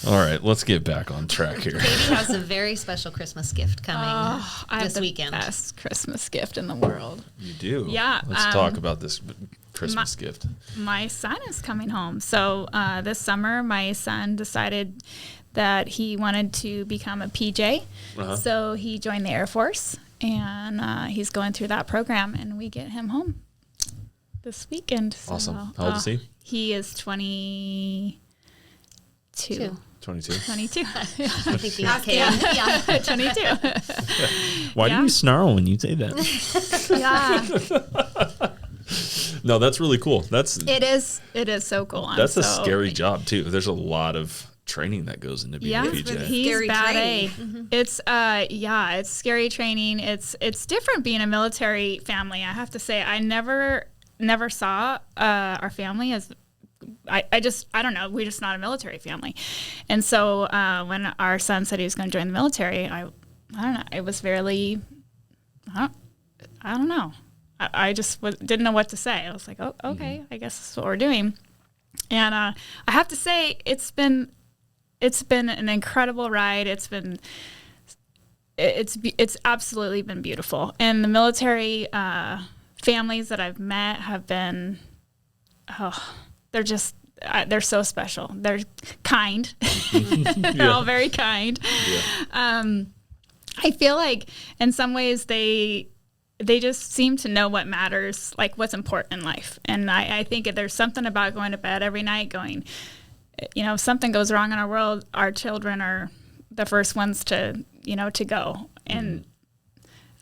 All right, let's get back on track here. Katie has a very special Christmas gift coming I have this the weekend. best Christmas gift in the world. You do. Yeah, Let's talk about this Christmas gift. My son is coming home. So this summer, my son decided that he wanted to become a PJ. Uh-huh. So he joined the Air Force, and he's going through that program, and we get him home this weekend. So, Awesome. How old is he? He is 22. 22. 22. I think you Ask can. him. Yeah. 22. Why do Yeah. you snarl when you say that? Yeah. No, that's really cool. That's It is so cool. I'm a so- scary job too. There's a lot of training that goes into being Yeah, a PJ. he's Scary bad A. training. It's it's scary training. It's different being a military family. I have to say, I never saw our family as I don't know. We're just not a military family, and so when our son said he was going to join the military, I don't know. It was very I don't know. I just didn't know what to say. I was like, oh, okay, I guess that's what we're doing. And I have to say, it's been an incredible ride. It's absolutely been beautiful. And the military families that I've met have been, they're so special. They're kind. They're all very kind. Yeah. I feel like in some ways they just seem to know what matters, like what's important in life. And I think there's something about going to bed every night going, if something goes wrong in our world, our children are the first ones to go. And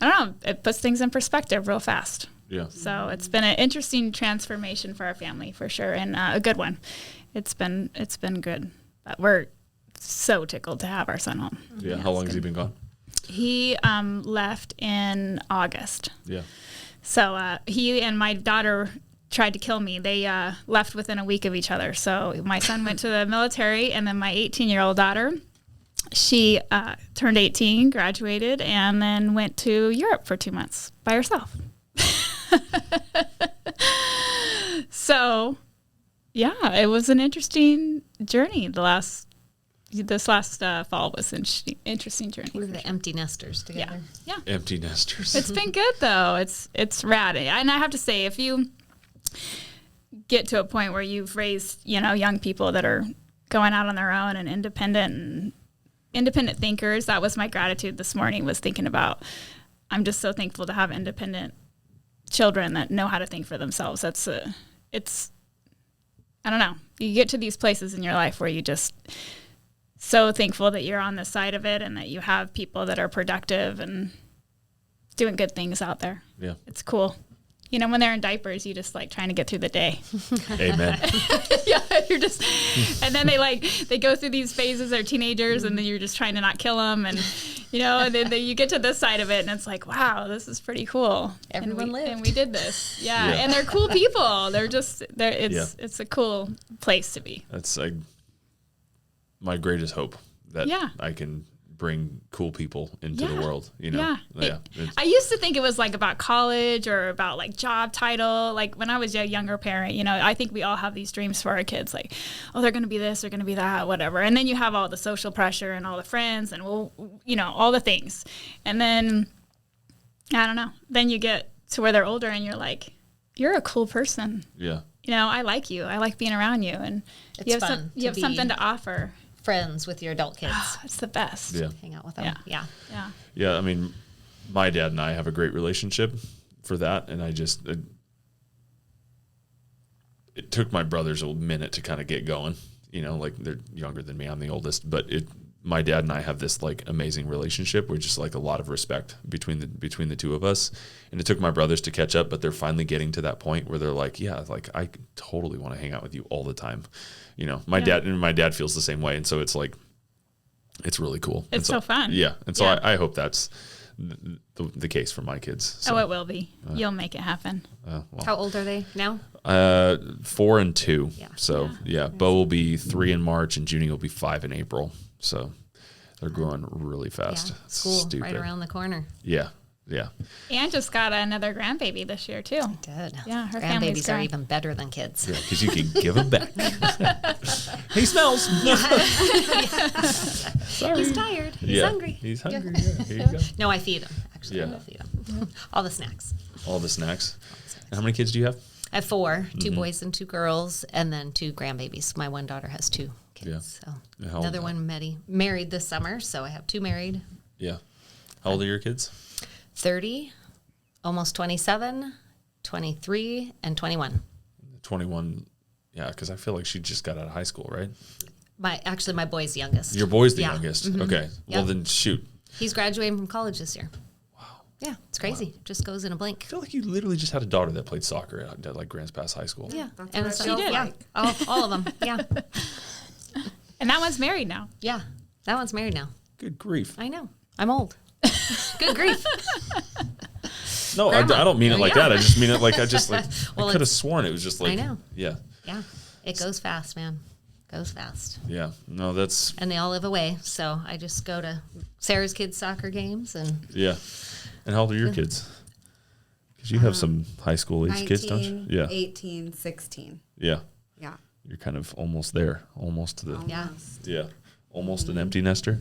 I don't know, it puts things in perspective real fast. Yeah. So it's been an interesting transformation for our family for sure, and a good one. It's been good. But we're so tickled to have our son home. Yeah. How long has he been gone? He left in August. Yeah. So he and my daughter tried to kill me. They left within a week of each other. So my son went to the military, and then my 18-year-old daughter, she turned 18, graduated, and then went to Europe for 2 months by herself. So, yeah, it was an interesting journey. This last fall was an interesting journey. We were the empty nesters together. Yeah. Empty nesters. It's been good though. It's rad. And I have to say, if you get to a point where you've raised, young people that are going out on their own and independent thinkers, that was my gratitude this morning, was thinking about, I'm just so thankful to have independent children that know how to think for themselves. It's I don't know. You get to these places in your life where you just so thankful that you're on the side of it and that you have people that are productive and doing good things out there. Yeah. It's cool. When they're in diapers, you just like trying to get through the day. Amen. Yeah, you're just, and then they go through these phases. They're teenagers, and then you're just trying to not kill them, and and then you get to this side of it, and it's like, wow, this is pretty cool. Everyone lived, and we did this. Yeah, and they're cool people. It's a cool place to be. That's my greatest hope, that I can bring cool people into the world, Yeah. I used to think it was like about college or about like job title. Like when I was a younger parent, I think we all have these dreams for our kids, like, oh, they're going to be this, they're going to be that, whatever. And then you have all the social pressure and all the friends and all the things. And then, I don't know, then you get to where they're older and you're like, you're a cool person. Yeah. I like you. I like being around you. And you have something to offer. Friends with your adult kids. Oh, it's the best. Yeah. Hang out with them. Yeah. Yeah. I mean, my dad and I have a great relationship for that. And it took my brothers a minute to kind of get going, like they're younger than me. I'm the oldest, but my dad and I have this like amazing relationship. We're just like a lot of respect between the two of us. And it took my brothers to catch up, but they're finally getting to that point where they're like, yeah, like I totally want to hang out with you all the time. My dad feels the same way. And so it's like, it's really cool. It's so fun. Yeah. And so I hope that's the case for my kids. So, it will be. You'll make it happen. Well. How old are they now? 4 and 2. Yeah. So Bo will be 3 in March and Junie will be 5 in April. So they're growing really fast. Yeah, It's school stupid. right around the corner. Yeah. Yeah. And just got another grandbaby this year too. Did. Yeah, her family's grandbabies are even better than kids. Yeah, because you can give them back. He smells. Sorry. He's tired. He's hungry. He's hungry. Yeah. Here you go. No, I feed him. Actually, Yeah. I feed him. All the snacks. All the snacks. And how many kids do you have? I have 4, 2 boys and 2 girls, and then 2 grandbabies. My one daughter has 2 kids. Yeah. So How old another are one married this summer, so I have 2 married. Yeah. How old are your kids? 30, almost 27, 23, and 21. 21. Yeah, because I feel like she just got out of high school, right? My boy's youngest. Your boy's the youngest. Okay. Well, Yep. then shoot. He's graduating from college this year. Wow. Yeah, it's crazy. It just goes in a blink. I feel like you literally just had a daughter that played soccer at like Grants Pass High School. Yeah, That's and what so it feels yeah, like. all of them. Yeah, And that one's married now. yeah. That one's married now. Good grief. I know. I'm old. Good grief. No, I don't mean it like Yeah. that. I just mean it like I Well, could have sworn it was just like. I know. Yeah. Yeah, it goes fast, man. Goes fast. Yeah. No, that's. And they all live away, so I just go to Sarah's kids' soccer games and Yeah. And how old are your kids? Because you have some high school age kids, don't you? 19, Yeah. 18, 16. Yeah. Yeah. You're kind of almost there. Almost to the. yeah. Almost. Yeah. Almost an empty nester.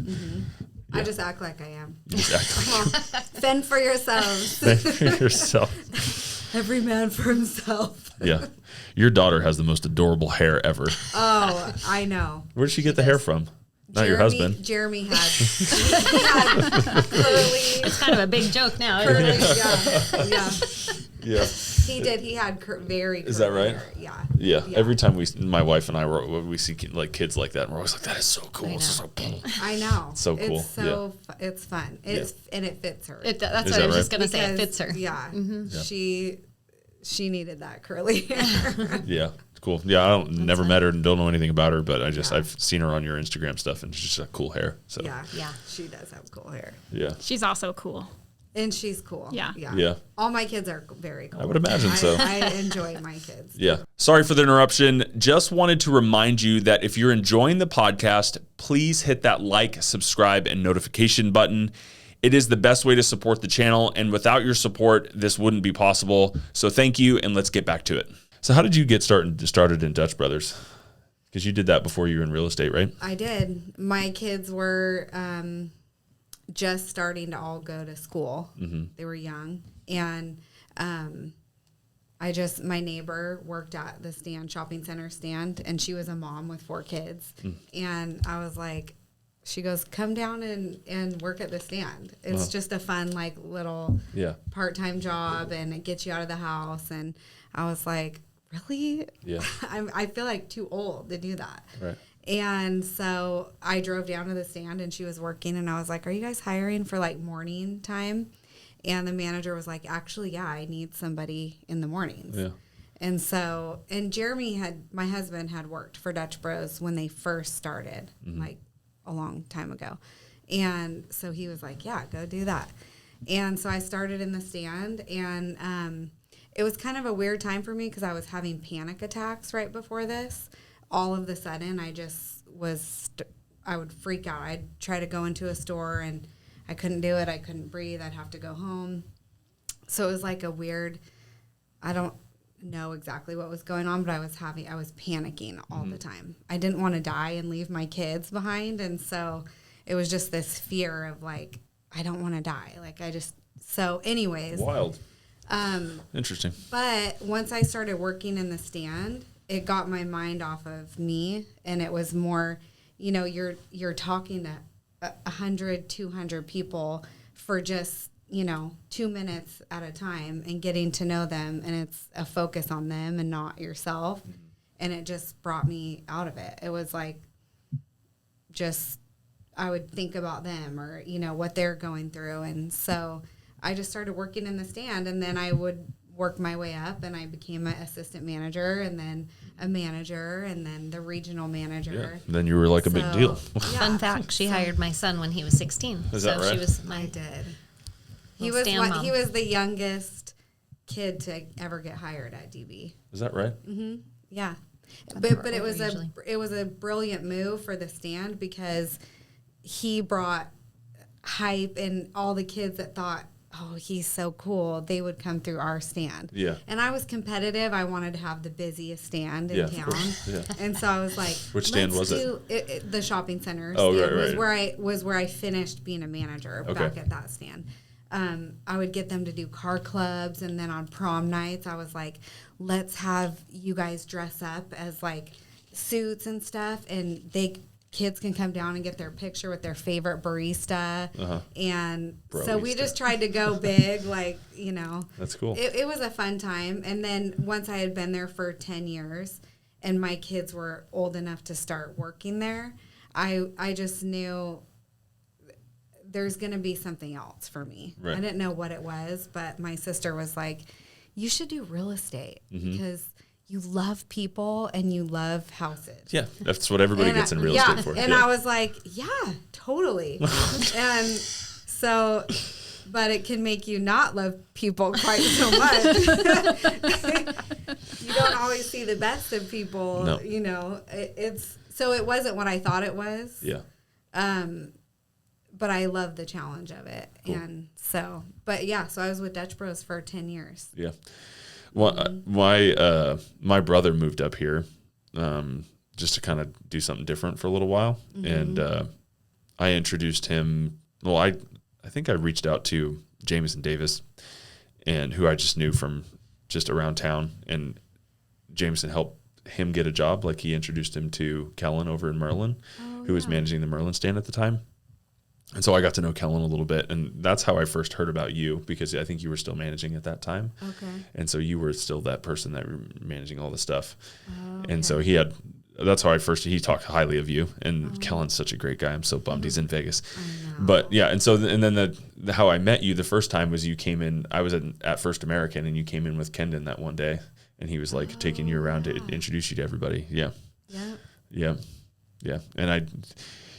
I just act like I am. You just act like Fend for yourselves. for yourself. Every man for himself. Yeah. Your daughter has the most adorable hair ever. Oh, I know. Where did she get the hair from? Not your husband. Jeremy had, he had curly. It's kind of a big joke now. Curly, Isn't it? yeah. Yeah. He did. He had very curly Is that right? hair. Yeah. Yeah. Every time my wife and I we see kids like that, and we're always like, that is so cool. I It's know. so cool. I know. So cool. It's so it's fun. And it fits her. That's Is what I that was just right? gonna say. It Because, fits her. Yeah. Yeah. She needed that curly hair. Yeah. cool. Yeah, never met her and don't know anything about her, but I've seen her on your Instagram stuff, and she's just got cool hair. So Yeah, she does have cool hair. Yeah. She's also cool. And she's cool. Yeah. All my kids are very cool. I would imagine so. I enjoy my kids. Yeah. Sorry for the interruption. Just wanted to remind you that if you're enjoying the podcast, please hit that like, subscribe, and notification button. It is the best way to support the channel, and without your support, this wouldn't be possible. So thank you, and let's get back to it. So how did you get started in Dutch Brothers? Because you did that before you were in real estate, right? I did. My kids were just starting to all go to school. Mm-hmm. They were young. And my neighbor worked at the shopping center stand, and she was a mom with 4 kids. And I was like, she goes, come down and work at the stand. It's just a fun, like, little part-time job, and it gets you out of the house. And I was like, really? Yeah. I feel like too old to do that. Right. And so I drove down to the stand, and she was working, and I was like, are you guys hiring for, like, morning time? And the manager was like, actually, yeah, I need somebody in the mornings. Yeah. And so, and Jeremy my husband had worked for Dutch Bros when they first started, like a long time ago. And so he was like, yeah, go do that. And so I started in the stand, and it was kind of a weird time for me because I was having panic attacks right before this. All of a sudden, I would freak out. I'd try to go into a store, and I couldn't do it. I couldn't breathe. I'd have to go home. So it was like a weird, I don't know exactly what was going on, but I was panicking all the time. I didn't want to die and leave my kids behind. And so it was just this fear of, like, I don't want to die. So anyways. Wild. Interesting. But once I started working in the stand, it got my mind off of me, and it was more, you're talking to 100, 200 people for just, 2 minutes at a time and getting to know them, and it's a focus on them and not yourself. And it just brought me out of it. It was like, I would think about them or, what they're going through. And so I just started working in the stand, and then I would work my way up, and I became an assistant manager, and then a manager, and then the regional manager. Yeah. Then you were like a big deal. Fun fact, she hired my son when he was 16. Is that right? She was I did. He was the youngest kid to ever get hired at DB. Is that right? Mm-hmm. Yeah. But it was a brilliant move for the stand because he brought hype, and all the kids that thought, oh, he's so cool, they would come through our stand. Yeah. And I was competitive. I wanted to have the busiest stand in town. Yeah. And so I was like, which stand was it? The shopping center. Oh, stand right. was where I finished being a manager back at that stand. I would get them to do car clubs, and then on prom nights, I was like, let's have you guys dress up as, like, suits and stuff, and kids can come down and get their picture with their favorite barista. And so we just tried to go big, like, That's cool. It was a fun time. And then once I had been there for 10 years and my kids were old enough to start working there, I just knew there's going to be something else for me. Right. I didn't know what it was, but my sister was like, you should do real estate because you love people and you love houses. Yeah, that's what everybody gets in real estate for. And I was like, yeah, totally. And so, but it can make you not love people quite so much. You don't always see the best of people. No. So it wasn't what I thought it was. Yeah. But I love the challenge of it. Cool. And so, so I was with Dutch Bros for 10 years. Yeah. Well, my brother moved up here just to kind of do something different for a little while, and I introduced him. Well, I think I reached out to Jameson Davis, and who I just knew from just around town, and Jameson helped him get a job. Like, he introduced him to Kellen over in Merlin, who was managing the Merlin stand at the time. And so I got to know Kellen a little bit, and that's how I first heard about you, because I think you were still managing at that time. Okay. And so you were still that person that were managing all the stuff. Oh, okay. And so he had that's how I first, he talked highly of you, and Kellen's such a great guy. I'm so bummed he's in Vegas. But yeah. And so, and then how I met you the first time was you came in, I was at First American, and you came in with Kendon that one day, and he was like taking you around to introduce you to everybody. Yeah. And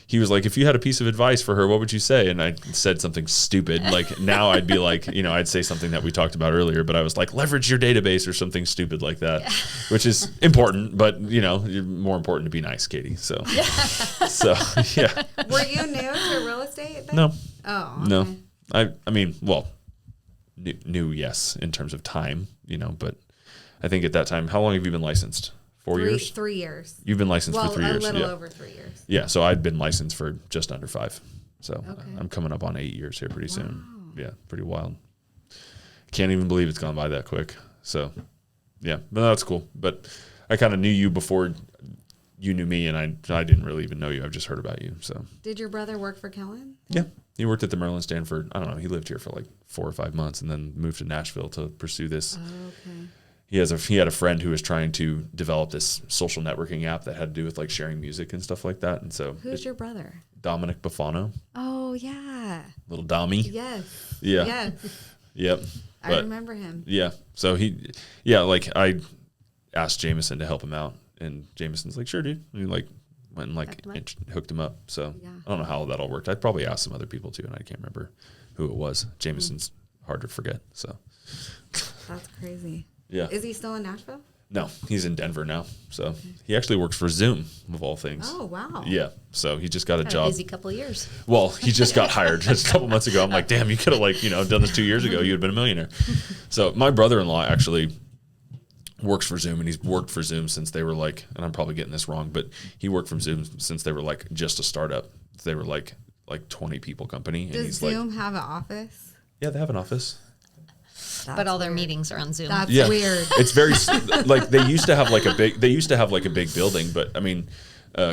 he was like, if you had a piece of advice for her, what would you say? And I said something stupid. Like now I'd be like, I'd say something that we talked about earlier, but I was like, leverage your database or something stupid like that, which is important, but you're more important to be nice, Katie. So, yeah. Were you new to real estate then? No. Oh, okay. No. I mean, well, new, yes, in terms of time, but I think at that time, how long have you been licensed? 4 years? 3 years. You've been licensed for 3 years. A little over 3 years. Yeah, so I'd been licensed for just under 5. So I'm coming up on 8 years here pretty soon. Yeah, pretty wild. Can't even believe it's gone by that quick. So, yeah, but that's cool. But I kind of knew you before you knew me, and I didn't really even know you. I've just heard about you. So. Did your brother work for Kellen? Yeah, he worked at the Maryland stand for, I don't know, he lived here for like 4 or 5 months and then moved to Nashville to pursue this. Oh, okay. He had a friend who was trying to develop this social networking app that had to do with like sharing music and stuff like that. And so who's your brother? Dominic Bifano. Oh yeah. Little Dommy. Yes. Yeah. Yes. Yep. I remember him. Yeah. So like I asked Jameson to help him out, and Jameson's like, sure, dude. And he like went and like hooked him up. So I don't know how that all worked. I'd probably asked some other people too, and I can't remember who it was. Jameson's hard to forget. So that's crazy. Yeah. Is he still in Nashville? No, he's in Denver now. So he actually works for Zoom, of all things. Oh, wow. Yeah. So he just got a job. A busy couple of years. Well, he just got hired just a couple months ago. I'm like, damn, you could have done this 2 years ago. You'd have been a millionaire. So my brother-in-law actually works for Zoom, and he's worked for Zoom since they were like, and I'm probably getting this wrong, but he worked from Zoom since they were like just a startup. They were like 20 people company. And Does Zoom have an office? Yeah, they have an office. But all their meetings are on Zoom. That's weird. It's very like they used to have like a big building, but I mean,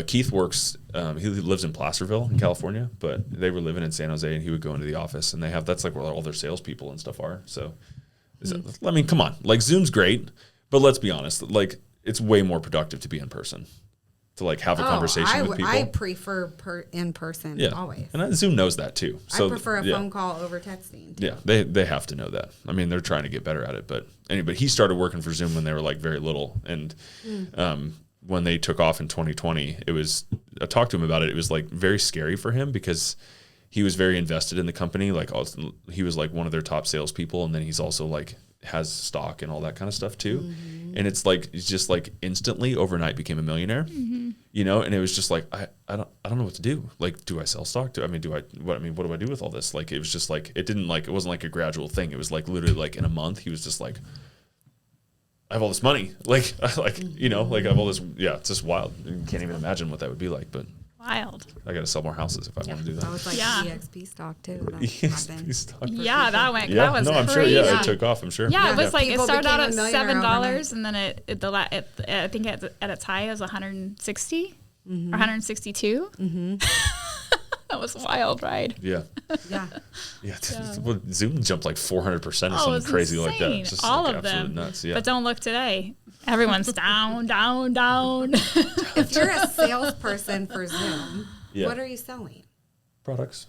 Keith works. He lives in Placerville in California, but they were living in San Jose, and he would go into the office, and that's like where all their salespeople and stuff are. So, I mean, come on, like Zoom's great, but let's be honest, like it's way more productive to be in person. To like have a conversation with people. I prefer in person always. And Zoom knows that too. So, I prefer a phone call over texting too. Yeah, they have to know that. I mean, they're trying to get better at it. But anyway, he started working for Zoom when they were like very little. And when they took off in 2020, I talked to him about it. It was like very scary for him because he was very invested in the company. Like he was like one of their top salespeople. And then he's also like has stock and all that kind of stuff too. Mm-hmm. And it's just like instantly overnight became a millionaire, and it was just like, I don't know what to do. Like, do I sell stock? What do I do with all this? Like, it was just like, it wasn't like a gradual thing. It was like literally like in a month, he was just like, I have all this money. Like I have all this. Yeah. It's just wild. You can't even imagine what that would be like, but wild. I got to sell more houses if I want to do that. That was like EXP stock too. EXP stock. Yeah, that went. Yeah, that was I'm crazy. sure. Yeah, it took off. I'm sure. Yeah, it was like People it started out at $7, and then I think at its high it was 160 or 162. Mm-hmm. That was a wild ride. Yeah. Yeah. Yeah. Well, Zoom jumped like 400% or something crazy insane. Like that. It's just all like of absolute them. Nuts. Yeah. But don't look today. Everyone's down. If you're a salesperson for Zoom, what are you selling? Products.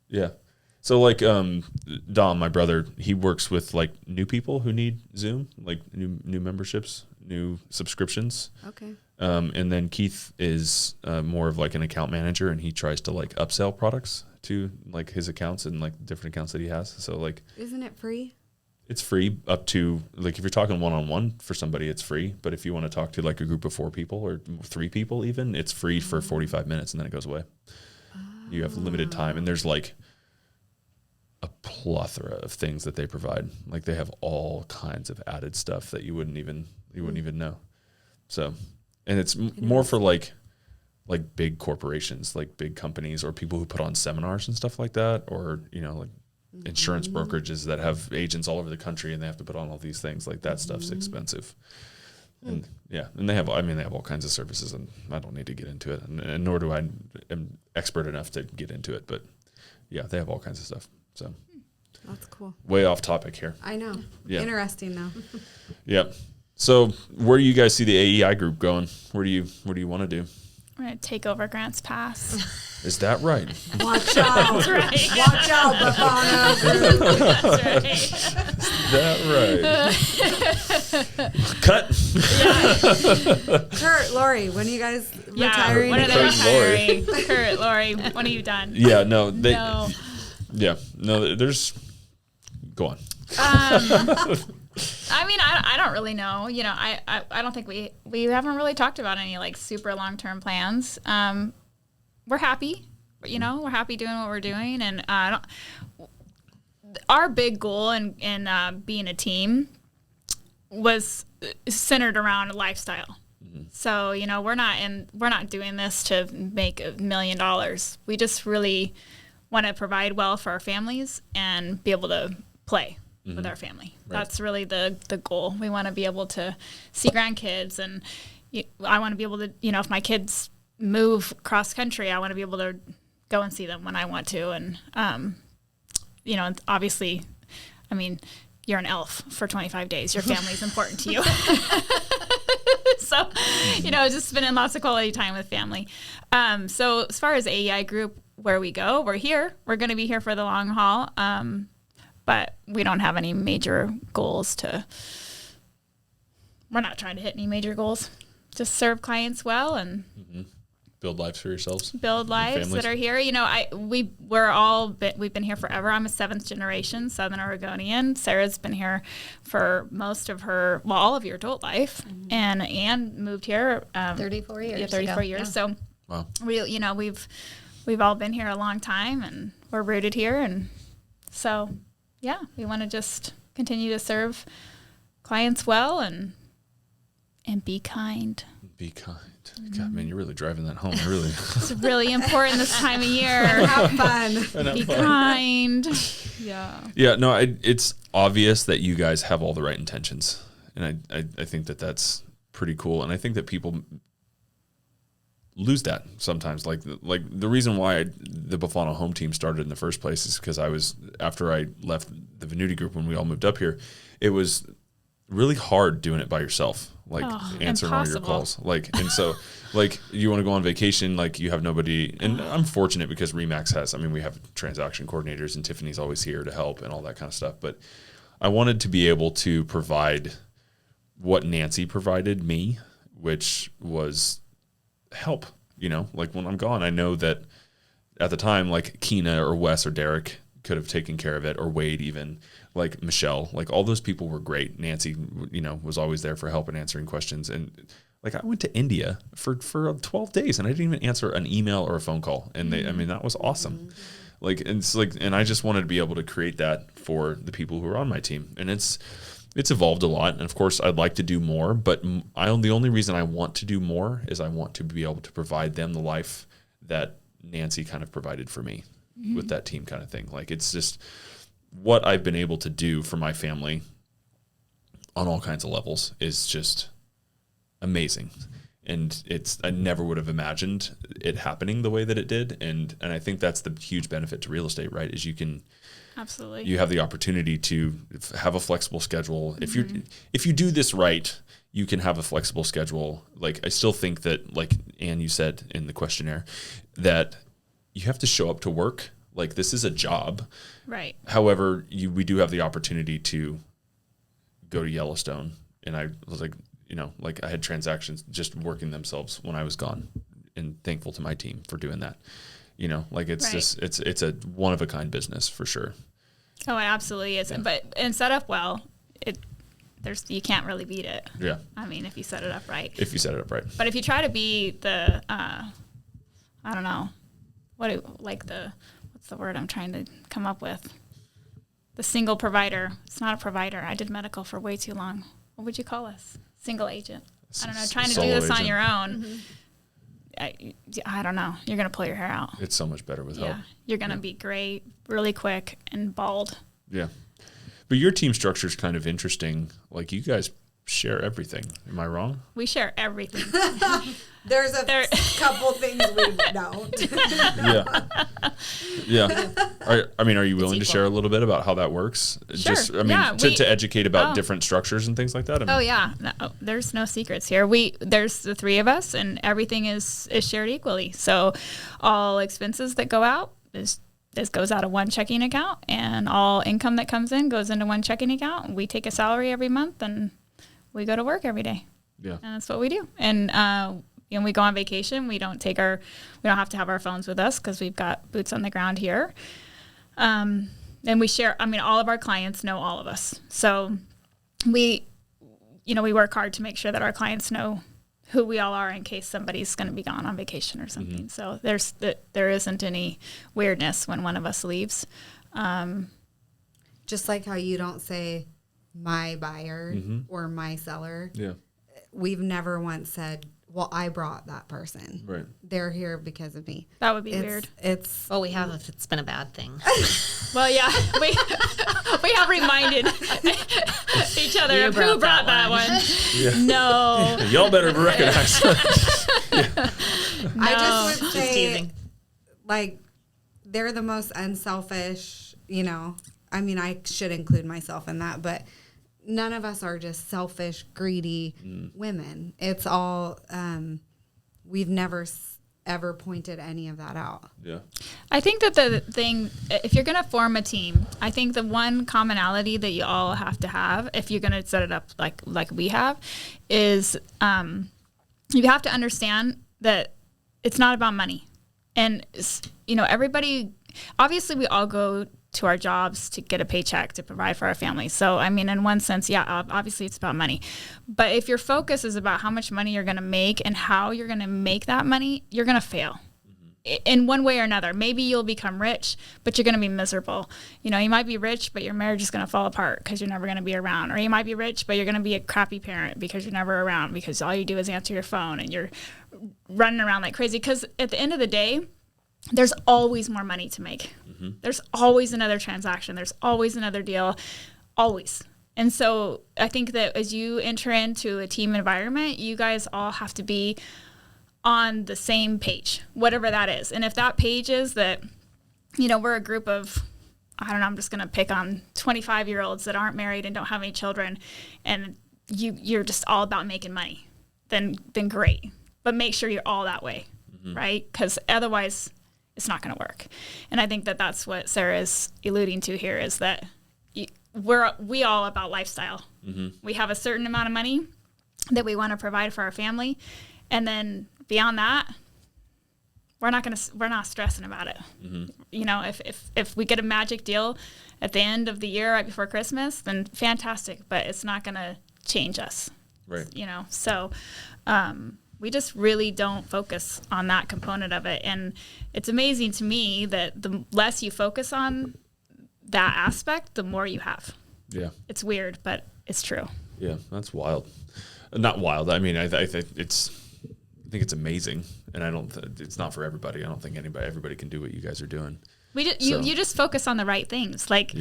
Yeah. So like Dom, my brother, he works with like new people who need Zoom, like new memberships, new subscriptions. Okay. And then Keith is more of like an account manager, and he tries to like upsell products to like his accounts and like different accounts that he has. So like, isn't it free? It's free up to, like, if you're talking one-on-one for somebody, it's free. But if you want to talk to like a group of 4 people or 3 people even, it's free for 45 minutes and then it goes away. You have limited time, and there's like a plethora of things that they provide. Like they have all kinds of added stuff that you wouldn't even know. So, and it's more for like big corporations, like big companies, or people who put on seminars and stuff like that, or like insurance brokerages that have agents all over the country and they have to put on all these things. Like that stuff's expensive. And and they have all kinds of services, and I don't need to get into it, and nor do am expert enough to get into it, but yeah, they have all kinds of stuff. So that's cool. Way off topic here. I know. Yeah. Interesting though. Yep. So where do you guys see the AEI Group going? Where do you want to do? We're going to take over Grant's Pass. Is that right? Watch out. That's right. Watch out, Bifano. That's right. That right. Cut. Kurt, Lori, when are you guys retiring? When are they Kurt, Lori. retiring? Kurt, Lori, when are you done? Yeah, no. No. Yeah, no, there's... Go on. I mean, I don't really know. You know, I don't think we haven't really talked about any like super long-term plans. We're happy, you know, we're happy doing what we're doing. And our big goal in being a team was centered around lifestyle. Mm-hmm. So, you know, we're not doing this to make $1 million. We just really want to provide well for our families and be able to play with our family. Right. That's really the goal. We want to be able to see grandkids, and I want to be able to, you know, if my kids move cross country, I want to be able to go and see them when I want to. And, you know, obviously, I mean, you're an elf for 25 days. Your family's important to you. So, you know, just spending lots of quality time with family. So as far as AEI Group, where we go, we're here. We're going to be here for the long haul. But we don't have any major goals we're not trying to hit any major goals. Just serve clients well and build lives for yourselves. Build lives that are here. You know, we've been here forever. I'm a 7th generation Southern Oregonian. Sarah's been here for most of all of your adult life, and moved here 34 years. Yeah, 34 years. Yeah. So wow. We've all been here a long time, and we're rooted here, and so yeah, we want to just continue to serve clients well and be kind. Be kind. God, man, you're really driving that home. Really. It's really important this time of year. Have fun. Be kind. Yeah. Yeah, no, it's obvious that you guys have all the right intentions. And I think that that's pretty cool. And I think that people lose that sometimes. Like the reason why the Bifano home team started in the first place is because after I left the Venuti group when we all moved up here, it was really hard doing it by yourself, like answering all your calls. And so you want to go on vacation, like you have nobody. And I'm fortunate because Remax we have transaction coordinators, and Tiffany's always here to help and all that kind of stuff. But I wanted to be able to provide what Nancy provided me, which was help. You know, like when I'm gone, I know that at the time, like Keena or Wes or Derek could have taken care of it, or Wade even, like Michelle, like all those people were great. Nancy, you know, was always there for help and answering questions. And like I went to India for 12 days and I didn't even answer an email or a phone call. And that was awesome. And I just wanted to be able to create that for the people who are on my team. And it's evolved a lot. And of course I'd like to do more, but the only reason I want to do more is I want to be able to provide them the life that Nancy kind of provided for me with that team kind of thing. Like it's just what I've been able to do for my family on all kinds of levels is just amazing. And I never would have imagined it happening the way that it did. And I think that's the huge benefit to real estate, right? Is Absolutely. You have the opportunity to have a flexible schedule. If you do this right, you can have a flexible schedule. Like I still think that, like Anne, you said in the questionnaire, that you have to show up to work. Like this is a job. Right. However, we do have the opportunity to go to Yellowstone. And I was like, you know, like I had transactions just working themselves when I was gone, and thankful to my team for doing that. You know, like it's it's a one of a kind business for sure. Oh, it absolutely is. Yeah. And set up well, you can't really beat it. Yeah. I mean, if you set it up right. But if you try to be the, I don't know, what's the word I'm trying to come up with? The single provider. It's not a provider. I did medical for way too long. What would you call us? Single agent. I don't know. Trying to do this on your own. I don't know. You're going to pull your hair out. It's so much better with help. You're going to be great, really quick, and bald. Yeah. But your team structure is kind of interesting. Like you guys share everything. Am I wrong? We share everything. There's a couple things we don't. Yeah. Are you willing to share a little bit about how that works? Sure. To educate about different structures and things like that? Oh yeah. No, there's no secrets here. There's the three of us and everything is shared equally. So all expenses that go out this goes out of one checking account, and all income that comes in goes into one checking account. We take a salary every month and we go to work every day. Yeah. And that's what we do. And we go on vacation. We don't have to have our phones with us because we've got boots on the ground here. And we share, all of our clients know all of us. So we work hard to make sure that our clients know who we all are in case somebody's going to be gone on vacation or something. So there isn't any weirdness when one of us leaves. Just like how you don't say my buyer or my seller. Yeah. We've never once said, well, I brought that person. Right. They're here because of me. That would be weird. We have if it's been a bad thing. Well, yeah, we have reminded each other of who brought that one. Yeah. No. Y'all better recognize that. No. I just would Just say, teasing. like, they're the most unselfish, I should include myself in that, but none of us are just selfish, greedy women. It's all, we've never ever pointed any of that out. Yeah. I think that the thing, if you're going to form a team, I think the one commonality that you all have to have, if you're going to set it up like we have, is you have to understand that it's not about money. And, everybody, obviously we all go to our jobs to get a paycheck to provide for our families. So, in one sense, yeah, obviously it's about money. But if your focus is about how much money you're going to make and how you're going to make that money, you're going to fail in one way or another. Maybe you'll become rich, but you're going to be miserable. You might be rich, but your marriage is going to fall apart because you're never going to be around. Or you might be rich, but you're going to be a crappy parent because you're never around because all you do is answer your phone and you're running around like crazy. Because at the end of the day, there's always more money to make. There's always another transaction. There's always another deal, always. And so I think that as you enter into a team environment, you guys all have to be on the same page, whatever that is. And if that page is that, we're a group of, I'm just going to pick on 25-year-olds that aren't married and don't have any children, and you're just all about making money, then great. But make sure you're all that way, right? Because otherwise it's not going to work. And I think that that's what Sara is alluding to here, is that we all about lifestyle. We have a certain amount of money that we want to provide for our family. And then beyond that, we're not stressing about it. If we get a magic deal at the end of the year, right before Christmas, then fantastic, but it's not going to change us. Right. So, we just really don't focus on that component of it. And it's amazing to me that the less you focus on that aspect, the more you have. Yeah. It's weird, but it's true. Yeah, that's wild. Not wild. I think it's amazing, and it's not for everybody. I don't think everybody can do what you guys are doing. You just focus on the right things. Like,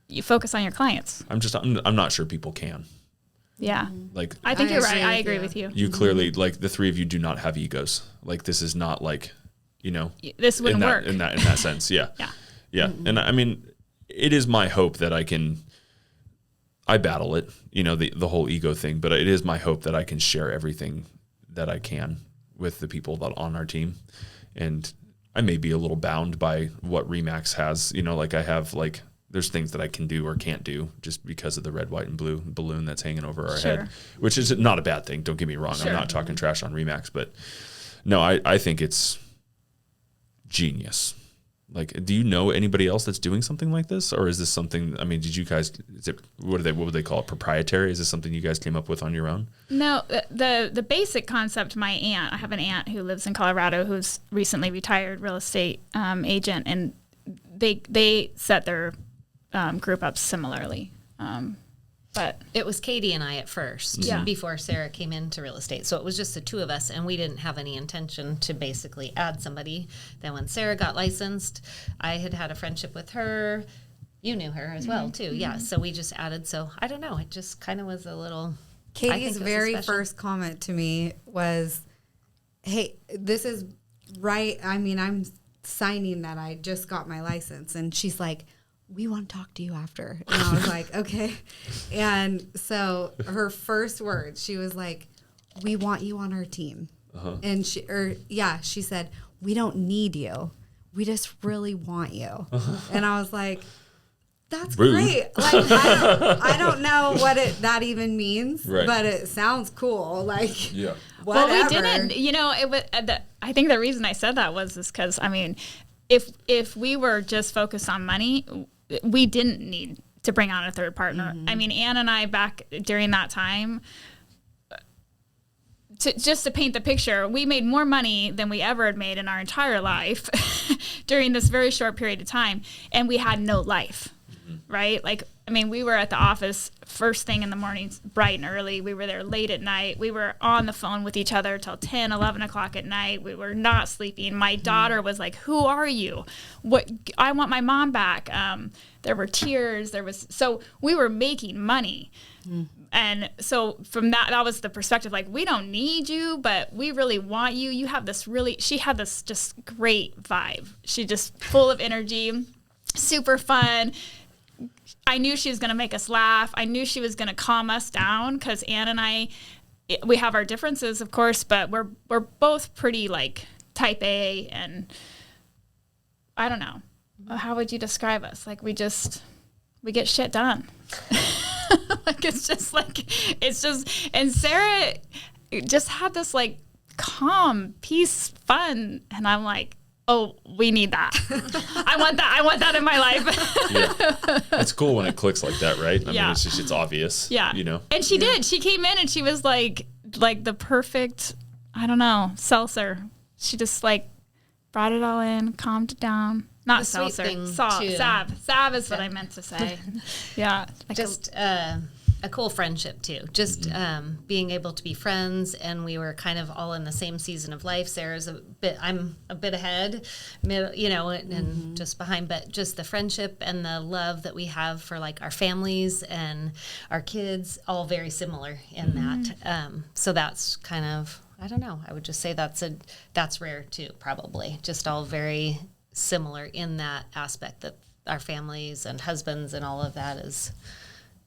you focus on your clients. I'm not sure people can. Yeah. Like, I think you're right. I agree with you. You clearly, like, the three of you do not have egos. Like, this is not like, this wouldn't work in that sense. Yeah. Yeah. And it is my hope that I battle it, the whole ego thing, but it is my hope that I can share everything that I can with the people that on our team. And I may be a little bound by what Remax has, like I have, like, there's things that I can do or can't do just because of the red, white, and blue balloon that's hanging over our head, which is not a bad thing. Don't get me wrong. I'm not talking trash on Remax, but no, I think it's genius. Like, do you know anybody else that's doing something like this? Or is this something, did you guys, what would they call it? Proprietary? Is this something you guys came up with on your own? No, the basic concept, I have an aunt who lives in Colorado who's recently retired real estate agent, and they set their group up similarly. But it was Katie and I at first, before Sara came into real estate. So it was just the two of us, and we didn't have any intention to basically add somebody. Then when Sara got licensed, I had a friendship with her. You knew her as well, too. Yeah, so we just added. So I don't know. It just kind of was a little Katie's it was a very special- first comment to me was, hey, this is right. I mean, I'm signing that I just got my license. And she's like, we want to talk to you after. And I was like, okay. And so her first words, she was like, we want you on our team. And she said, we don't need you. We just really want you. And I was like, that's Rude. great. Like, I don't know what that even means, Right. but it sounds cool. Like, Yeah. whatever. Well, we didn't. You know, it was. I think the reason I said that was because I mean, if we were just focused on money, we didn't need to bring on a third partner. I mean, Ann and I back during that time. Just to paint the picture, we made more money than we ever had made in our entire life during this very short period of time, and we had no life, right? Like, I mean, we were at the office first thing in the mornings, bright and early. We were there late at night. We were on the phone with each other till 10, 11 o'clock at night. We were not sleeping. My daughter was like, who are you? What? I want my mom back. There were tears. So we were making money. And so from that was the perspective, like, we don't need you, but we really want you. You have this she had this just great vibe. She just full of energy, super fun. I knew she was going to make us laugh. I knew she was going to calm us down because Ann and I, we have our differences, of course, but we're both pretty like type A, and I don't know. How would you describe us? Like, we get shit done. Like, and Sara just had this like calm, peace, fun. And I'm like, oh, we need that. I want that in my life. Yeah. It's cool when it clicks like that, right? I mean, Yeah. it's obvious. Yeah. You know? And she did. She came in and she was like the perfect, I don't know, seltzer. She just like brought it all in, calmed it down. Not The sweet seltzer. thing, too. Sav is what I meant to say. Yeah. Like Just a cool friendship too. Just being able to be friends, and we were kind of all in the same season of life. I'm a bit ahead, you know, and just behind, but just the friendship and the love that we have for like our families and our kids, all very similar in that. So that's kind of, I don't know. I would just say that's rare too, probably. Just all very similar in that aspect, that our families and husbands and all of that is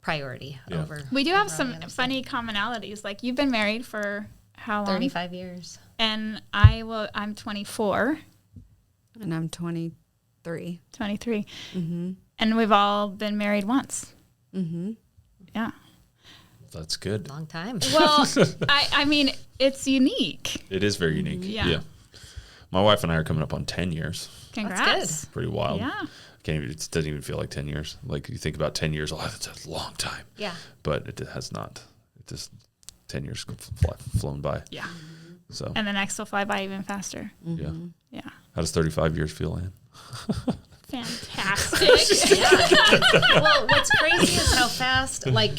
priority over. we do have over all some the other funny commonalities. Like, you've been married for how long? 35 years. And I'm 24, And I'm 23. 23. And we've all been married once. Yeah. That's good. Long time. Well, I mean, it's unique. It is very unique. Yeah. My wife and I are coming up on 10 years. Congrats. good. Pretty wild. Yeah. It doesn't even feel like 10 years. Like, you think about 10 years, oh, that's a long time. Yeah. But it has not. It just, 10 years flown by. Yeah. So, And the next will fly by even faster. yeah. Yeah. How does 35 years feel, Ann? Fantastic. Well, what's crazy is how fast, like,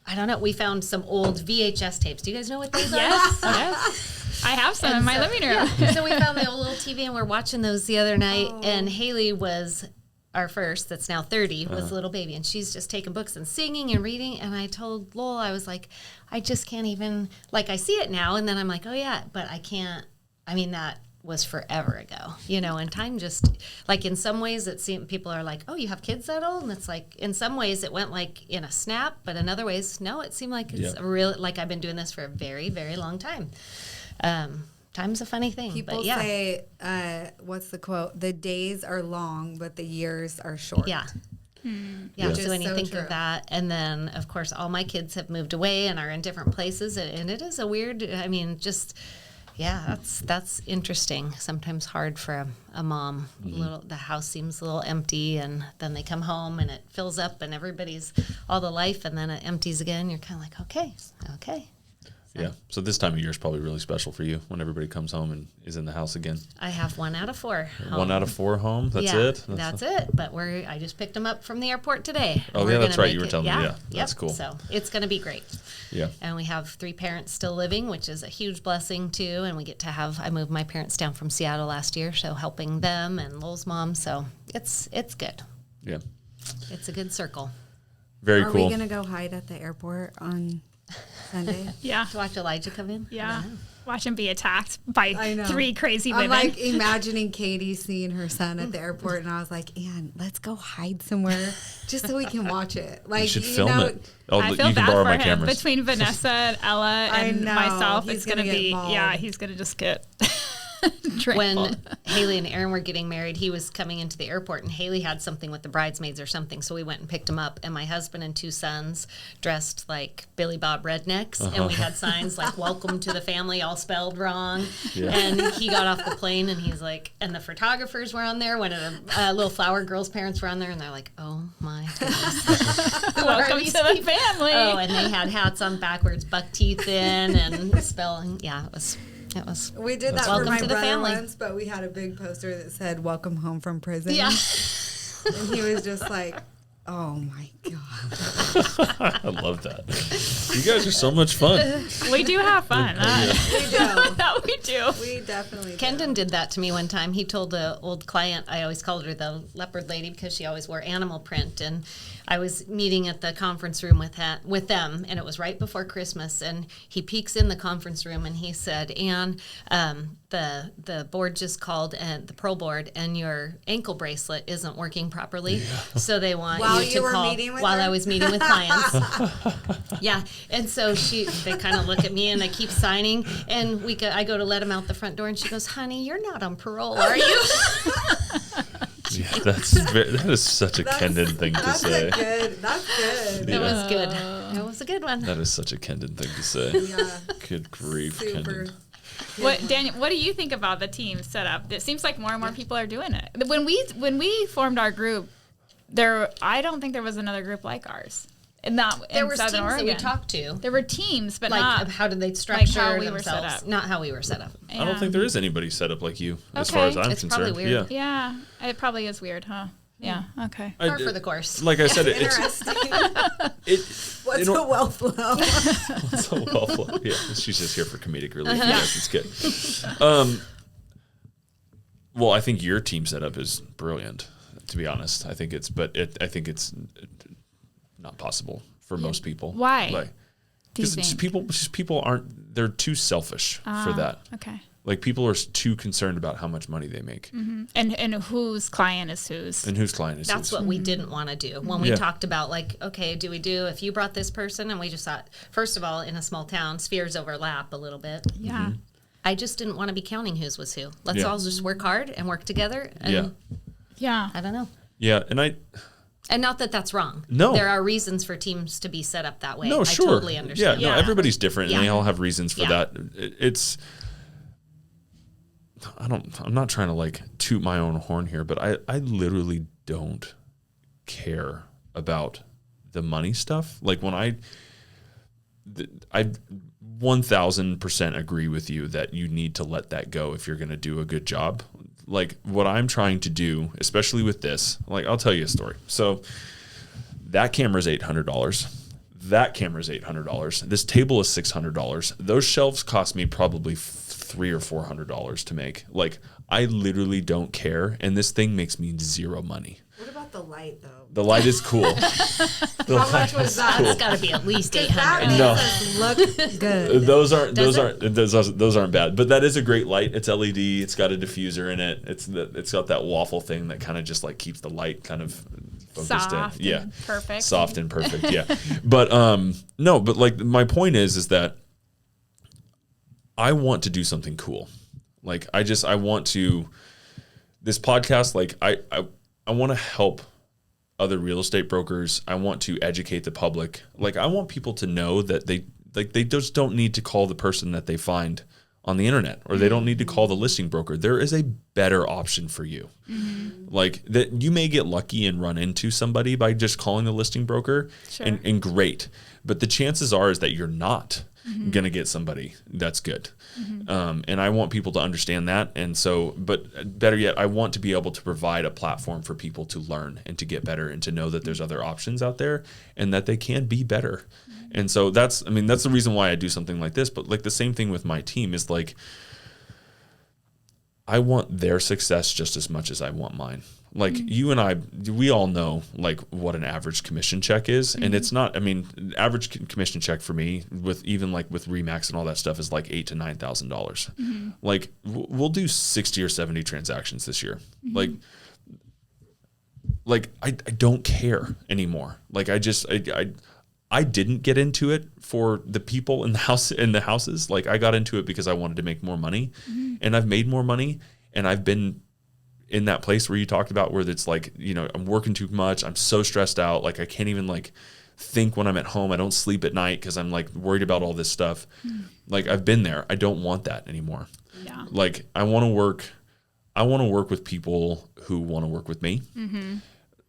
I don't know, we found some old VHS tapes. Do you guys know what those Yes. are? Yes. I have some in my living room. So we found the old little TV and we're watching those the other night. And Haley was our first, that's now 30, was a little baby. And she's just taking books and singing and reading. And I told Lowell, I was like, I just can't even, like, I see it now. And then I'm like, oh, yeah, but I can't. I mean, that was forever ago, you know, and time just, like, in some ways it seemed, people are like, oh, you have kids that old? And it's like, in some ways it went like in a snap, but in other ways, no, it seemed like it's a real, like, I've been doing this for a very, very long time. Time's a funny thing. People but yeah. say, what's the quote? The days are long, but the years are short. Yeah. Yeah, Yeah. so when you So think true. of that, and then, of course, all my kids have moved away and are in different places, and it is a weird, I mean, just, yeah, that's interesting. Sometimes hard for a mom. The house seems a little empty, and then they come home, and it fills up, and everybody's all the life, and then it empties again. You're kind of like, okay. Yeah. So this time of year is probably really special for you when everybody comes home and is in the house again. I have 1 out of 4 home. 1 out of 4 home. That's Yeah, it. That's it. But I just picked them up from the airport today. Oh, We're yeah, that's gonna right. You make were telling me. Yeah, that's Yep. cool. So it's going to be great. Yeah. And we have 3 parents still living, which is a huge blessing too. And we get to I moved my parents down from Seattle last year, so helping them and Lowell's mom. So it's good. Yeah. It's a good circle. Very Are cool. we going to go hide at the airport on Sunday. Yeah. To watch Elijah come in? Yeah. Watch him be attacked by I know. 3 crazy I'm women. like imagining Katie seeing her son at the airport, and I was like, Ann, let's go hide somewhere just so we can watch it. Like, You should film it. Oh, I you feel can bad borrow for my him. cameras. Between Vanessa and Ella I and know. myself, He's it's going to gonna get be, mauled. he's going to just get When trampled. Haley and Aaron were getting married, he was coming into the airport, and Haley had something with the bridesmaids or something, so we went and picked him up. And my husband and 2 sons dressed like Billy Bob rednecks, and we had signs like "Welcome to the family," all spelled wrong. Yeah. And he got off the plane, and he's like, and the photographers were on there. One of the little flower girls' parents were on there, and they're like, "Oh my goodness, Welcome to the family. Oh, and they had hats on backwards, buck teeth in, and spelling. Yeah, it was. We did that for Welcome my to the brother family. once, but we had a big poster that said "Welcome home from prison." Yeah. And he was just like, "Oh my god." I love that. You guys are so much fun. We do have fun. We do. That we do. We definitely do. Kendon did that to me one time. He told an old client, I always called her the leopard lady because she always wore animal print, and I was meeting at the conference room with them, and it was right before Christmas, and he peeks in the conference room and he said, Ann, the board just called, and the pro board, and your ankle bracelet isn't working properly, so they want While you you to were call meeting with while her? I was meeting with clients. Yeah, and so they kind of look at me and I keep signing, and I go to let him out the front door, and she goes, honey, you're not on parole, are you? Yeah, that is such a Kendon thing to say. That's good. It was good. It was a good one. That is such a Kendon thing to say. Yeah. Good grief, Super. Kendon. What, Daniel? What do you think about the team setup? It seems like more and more people are doing it. When we formed our group, I don't think there was another group like ours. Not There in were Southern teams Oregon. that we talked to. There were teams, but Like, not how did they structure how we were set themselves? up. Not how we were set up. I don't think there is anybody set up like you, as Okay. far as I'm It's probably concerned. weird. Yeah. Yeah, it probably is weird, huh? Yeah. Okay. Par for the course. Like I said, it's Interesting. What's know- a well flow? it's a well flow. Yeah, she's just here for comedic relief. Yes, it's good. Well, I think your team setup is brilliant. To be honest, I think it's not possible for most people. Why? Like, Do you because think? people aren't. They're too selfish for that. Okay. Like people are too concerned about how much money they make And whose client is whose? and whose client is That's whose. what we didn't want to do. When we Yeah. talked about, like, okay, if you brought this person, and we just thought, first of all, in a small town, spheres overlap a little bit. Yeah. I just didn't want to be counting whose was who. Let's Yeah. all just work hard and work together. And Yeah. Yeah. I don't know. Yeah, And not that that's wrong. No. There are reasons for teams to be set up that way. no, I sure. totally understand. Yeah, no, Yeah. everybody's different, and they Yeah. all have reasons for Yeah. that. I'm not trying to like toot my own horn here, but I literally don't care about the money stuff. Like when I 1000% agree with you that you need to let that go if you're going to do a good job. Like what I'm trying to do, especially with this, like I'll tell you a story. So that camera's $800. That camera's $800. This table is $600. Those shelves cost me probably $300 or $400 to make. Like I literally don't care, and this thing makes me zero money. What about the light, though? The light is cool. How much was that? That's got to be at least That 800. makes No. us look good. Those aren't bad. But that is a great light. It's LED. It's got a diffuser in it. It's got that waffle thing that kind of just like keeps the light kind of focused Soft in. Yeah, and perfect. soft and perfect. Yeah, but no. But like my point is that I want to do something cool. Like I want to. This podcast, like I want to help other real estate brokers. I want to educate the public. Like I want people to know that they just don't need to call the person that they find on the internet, or they don't need to call the listing broker. There is a better option for you. Mm-hmm. Like that you may get lucky and run into somebody by just calling the listing broker, Sure. and great. But the chances are is that you're not going to get somebody that's good. And I want people to understand that. And so, but better yet, I want to be able to provide a platform for people to learn and to get better and to know that there's other options out there and that they can be better. And so that's the reason why I do something like this. But like the same thing with my team is like, I want their success just as much as I want mine. Like you and I, we all know like what an average commission check is. And it's not, I mean, average commission check for me with even like with Remax and all that stuff is like $8,000 to $9,000. Like we'll do 60 or 70 transactions this year. Like I don't care anymore. Like I didn't get into it for the people in the houses. Like I got into it because I wanted to make more money, and I've made more money, and I've been in that place where you talked about where it's like, you know, I'm working too much. I'm so stressed out. Like I can't even like think when I'm at home. I don't sleep at night because I'm like worried about all this stuff. Like I've been there. I don't want that anymore. Yeah. Like I want to work with people who want to work with me.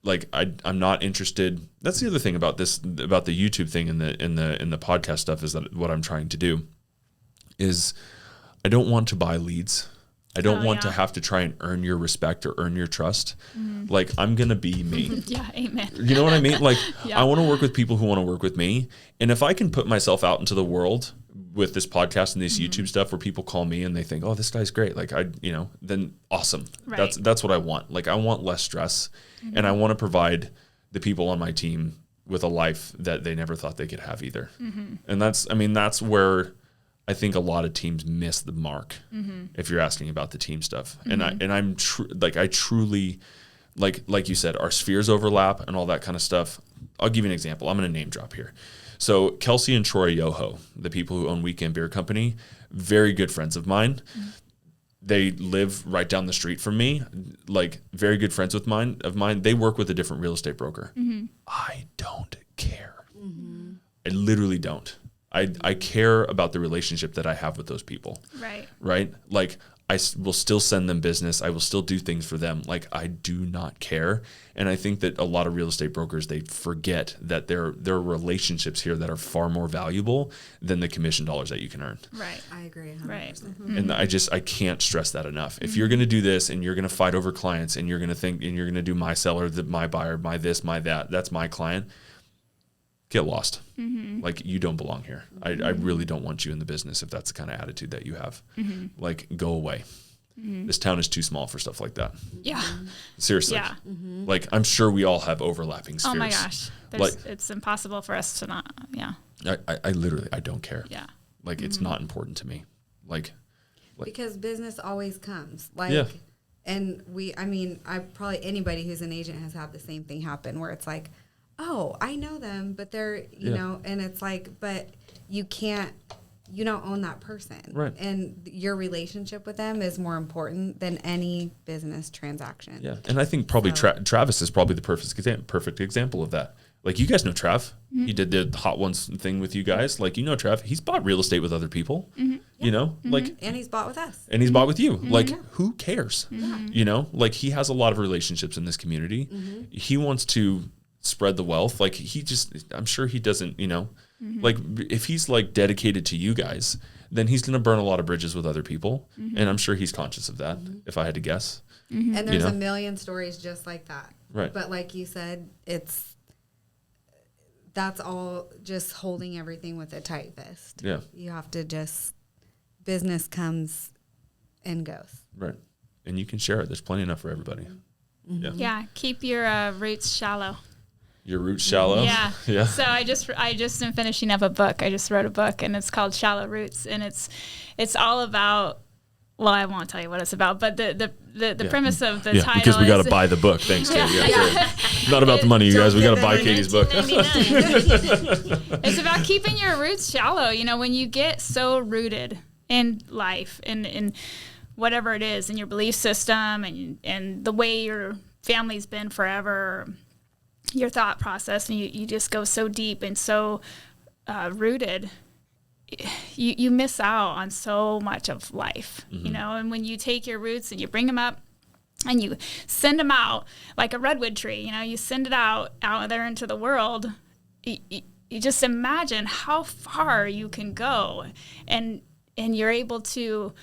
Like I'm not interested. That's the other thing about this, about the YouTube thing and the podcast stuff, is that what I'm trying to do is I don't want to buy leads. I don't want to have to try and earn your respect or earn your trust. Like I'm going to be me. Yeah. Amen. You know what I mean? Like I want to work with people who want to work with me. And if I can put myself out into the world with this podcast and this YouTube stuff where people call me and they think, oh, this guy's great. Like then awesome. Right. That's what I want. Like I want less stress, and I want to provide the people on my team with a life that they never thought they could have either. And that's where I think a lot of teams miss the mark. If you're asking about the team stuff, and I truly, like you said, our spheres overlap and all that kind of stuff. I'll give you an example. I'm going to name drop here. So Kelsey and Troy Yoho, the people who own Weekend Beer Company, very good friends of mine. They live right down the street from me, like very good friends of mine. They work with a different real estate broker. I don't care. I literally don't. I care about the relationship that I have with those people. Right? Like I will still send them business. I will still do things for them. Like I do not care. And I think that a lot of real estate brokers, they forget that there are relationships here that are far more valuable than the commission dollars that you can earn. Right. I agree 100%. Right. And I can't stress that enough. If you're going to do this and you're going to fight over clients and you're going to think and you're going to do my seller, my buyer, my this, my that, that's my client, get lost. Like you don't belong here. I really don't want you in the business if that's the kind of attitude that you have. Like go away. This town is too small for stuff like that. Yeah. Seriously. Yeah. Like I'm sure we all have overlapping spheres. Oh my gosh. It's impossible for us to not. Yeah. I literally, I don't care. Yeah. Like it's not important to me. Like because business always comes. Like, Yeah. and probably anybody who's an agent has had the same thing happen where it's like, oh, I know them, but they're, you know, and it's like, but you don't own that person. Right. And your relationship with them is more important than any business transaction. Yeah. And I think probably Travis is probably the perfect example of that. Like you guys know Trav. He did the Hot Ones thing with you guys. Like, you know, Trav, he's bought real estate with other people, you know, like, And he's bought with us. and he's bought with you. Like, who cares? You know, like he has a lot of relationships in this community. He wants to spread the wealth. Like I'm sure he doesn't, you know, like if he's like dedicated to you guys, then he's going to burn a lot of bridges with other people. And I'm sure he's conscious of that, if I had to guess. And there's know? a million stories just like that. Right. But like you said, that's all just holding everything with a tight fist. Yeah. You have to business comes and goes. Right. And you can share it. There's plenty enough for everybody. Yeah. Yeah. Keep your roots shallow. Your roots shallow. Yeah. Yeah. So I just am finishing up a book. I just wrote a book and it's called Shallow Roots, and it's all about, well, I won't tell you what it's about, but the premise of the title because we got to is, buy the book. Thanks, Katie. Yeah. Not about the money, you guys. We got to buy Katie's book. It's about keeping your roots shallow. You know, when you get so rooted in life and in whatever it is, in your belief system and the way your family's been forever, your thought process, and you just go so deep and so rooted, you miss out on so much of life, you know. And when you take your roots and you bring them up and you send them out like a redwood tree, you know, you send it out there into the world, you just imagine how far you can go, and you're able to,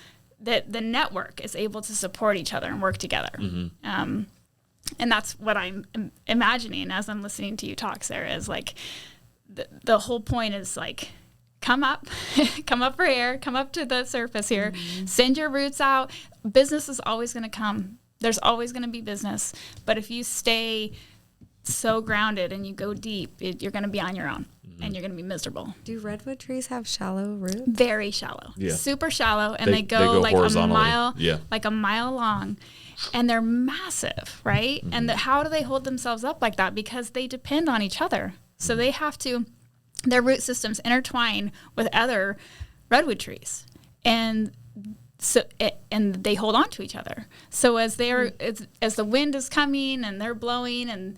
that the network is able to support each other and work together. And that's what I'm imagining as I'm listening to you talk, Sarah, is like the whole point is like, come up for air, come up to the surface here, send your roots out. Business is always going to come There's always going to be business. But if you stay so grounded and you go deep, you're going to be on your own and you're going to be miserable. Do redwood trees have shallow roots? Very shallow. Yeah. Super shallow. And they go like a mile long. And they're massive, right? Mm-hmm. And how do they hold themselves up like that? Because they depend on each other. So they have to, their root systems intertwine with other redwood trees. And so, and they hold on to each other. So as the wind is coming and they're blowing, and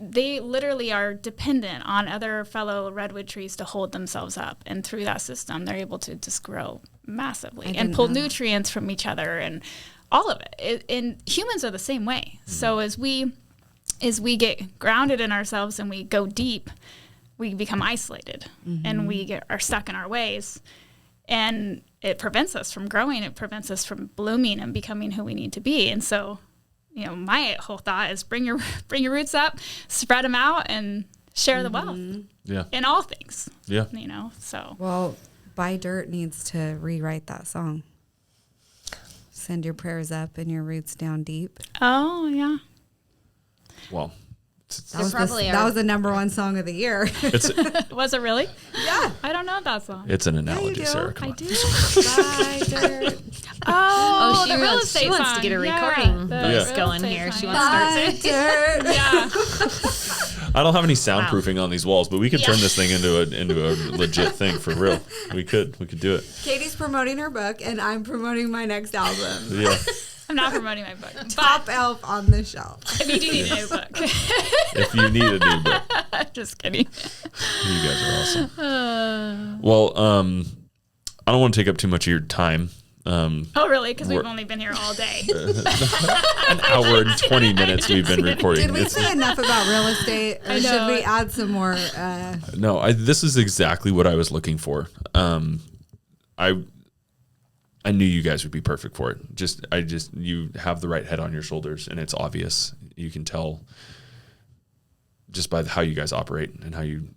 they literally are dependent on other fellow redwood trees to hold themselves up. And through that system, they're able to just grow massively and pull nutrients from each other and all of it. And humans are the same way. Mm-hmm. So as we get grounded in ourselves and we go deep, we become isolated and we are stuck in our ways. And it prevents us from growing. It prevents us from blooming and becoming who we need to be. And so, my whole thought is bring your roots up, spread them out, and share the wealth. Yeah. In all things. Yeah. So. Well, Buy Dirt needs to rewrite that song. Send your prayers up and your roots down deep. Oh, yeah. Well. That was the number one song of the year. Was it really? Yeah. I don't know that song. It's an analogy, Sarah. Come on. I do. Buy Dirt. Oh, the real estate she wants song. to get a recording going here. She wants to start Dirt. Yeah. I don't have any soundproofing on these walls, but we could turn this thing into a legit thing for real. We could do it. Katie's promoting her book, and I'm promoting my next album. Yeah. I'm not promoting my book. Top elf on the shelf. If you do need a new book. If you need a new book. Just kidding. You guys are awesome. Well, I don't want to take up too much of your time. Oh, really? Because we've only been here all day. An hour and 20 minutes we've been recording. Did we say enough about real estate, or should we add some more? No, this is exactly what I was looking for. I knew you guys would be perfect for it. You have the right head on your shoulders, and it's obvious. You can tell just by how you guys operate and how you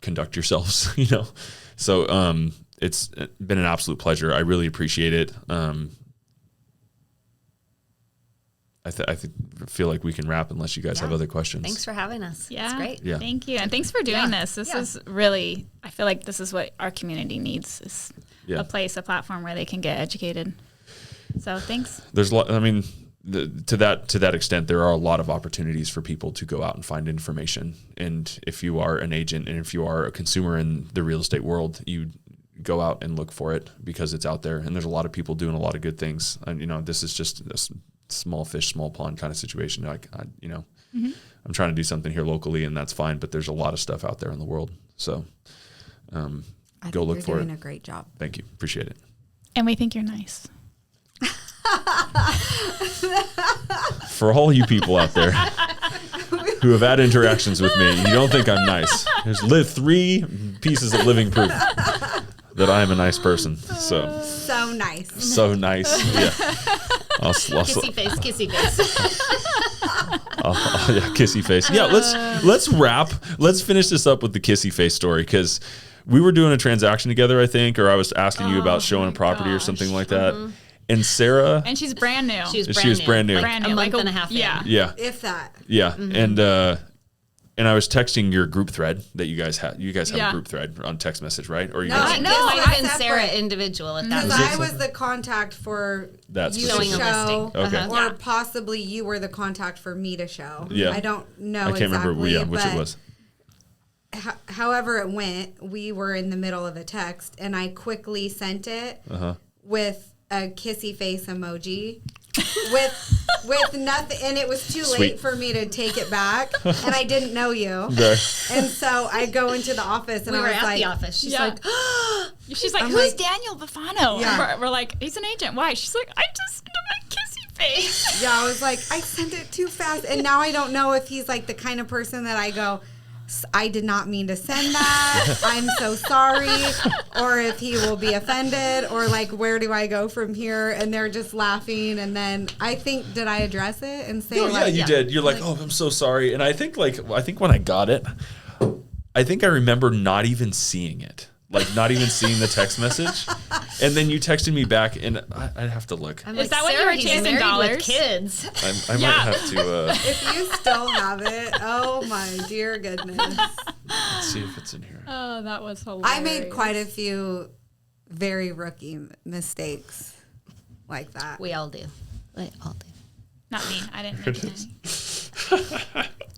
conduct yourselves, So it's been an absolute pleasure. I really appreciate it. I feel like we can wrap unless you guys have other questions. Thanks for having us. Yeah, it's great. Yeah. Thank you. And thanks for doing this. This is really, I feel like this is what our community needs, is a platform where they can get educated. So thanks. There's a lot, to that extent, there are a lot of opportunities for people to go out and find information. And if you are an agent and if you are a consumer in the real estate world, you go out and look for it because it's out there. And there's a lot of people doing a lot of good things. And, this is just a small fish, small pond kind of situation. I'm trying to do something here locally, and that's fine. But there's a lot of stuff out there in the world. So go look for it. You're doing a great job. Thank you. Appreciate it. And we think you're nice. For all you people out there who have had interactions with me, you don't think I'm nice. There's 3 pieces of living proof that I am a nice person. So nice. So nice. Yeah. Kissy face. Kissy face. Yeah, let's wrap. Let's finish this up with the kissy face story, because we were doing a transaction together, I think, or I was asking you about showing a property or something like that. Mm-hmm. And Sarah, and she's brand new. She was brand new. Like a month and a half. Yeah. Yeah. If that. Yeah. Mm-hmm. And I was texting your group thread that you guys have. You guys have a group thread on text message, right? Or you guys? No, I and Sarah individual at that. Because I was the contact for you to show, or possibly you were the contact for me to show. Yeah. I don't know. I can't remember which it was. However it went, we were in the middle of a text, and I quickly sent it with a kissy face emoji with nothing, and it was too late for me to take it back, and I didn't know you. Okay. And so I go into the office, and we I were was at like, the office. She's like, who's Daniel Bifano? Yeah. We're like, he's an agent. Why? She's like, I just did my kissy face. Yeah, I was like, I sent it too fast, and now I don't know if he's like the kind of person that I go, I did not mean to send that. I'm so sorry. Or if he will be offended, or like, where do I go from here? And they're just laughing. And then I think, did I address it and say, you did. You're like, oh, I'm so sorry. And I think when I got it, I think I remember not even seeing it. Like, not even seeing the text message. And then you texted me back, and I'd have to look. I'm Is that what you Sarah, were he's chasing married dollars? with kids. I might have to If you still have it, oh my dear goodness. let's see if it's in here. Oh, that was hilarious. I made quite a few very rookie mistakes like that. We all do. We all do. Not me. I didn't make any.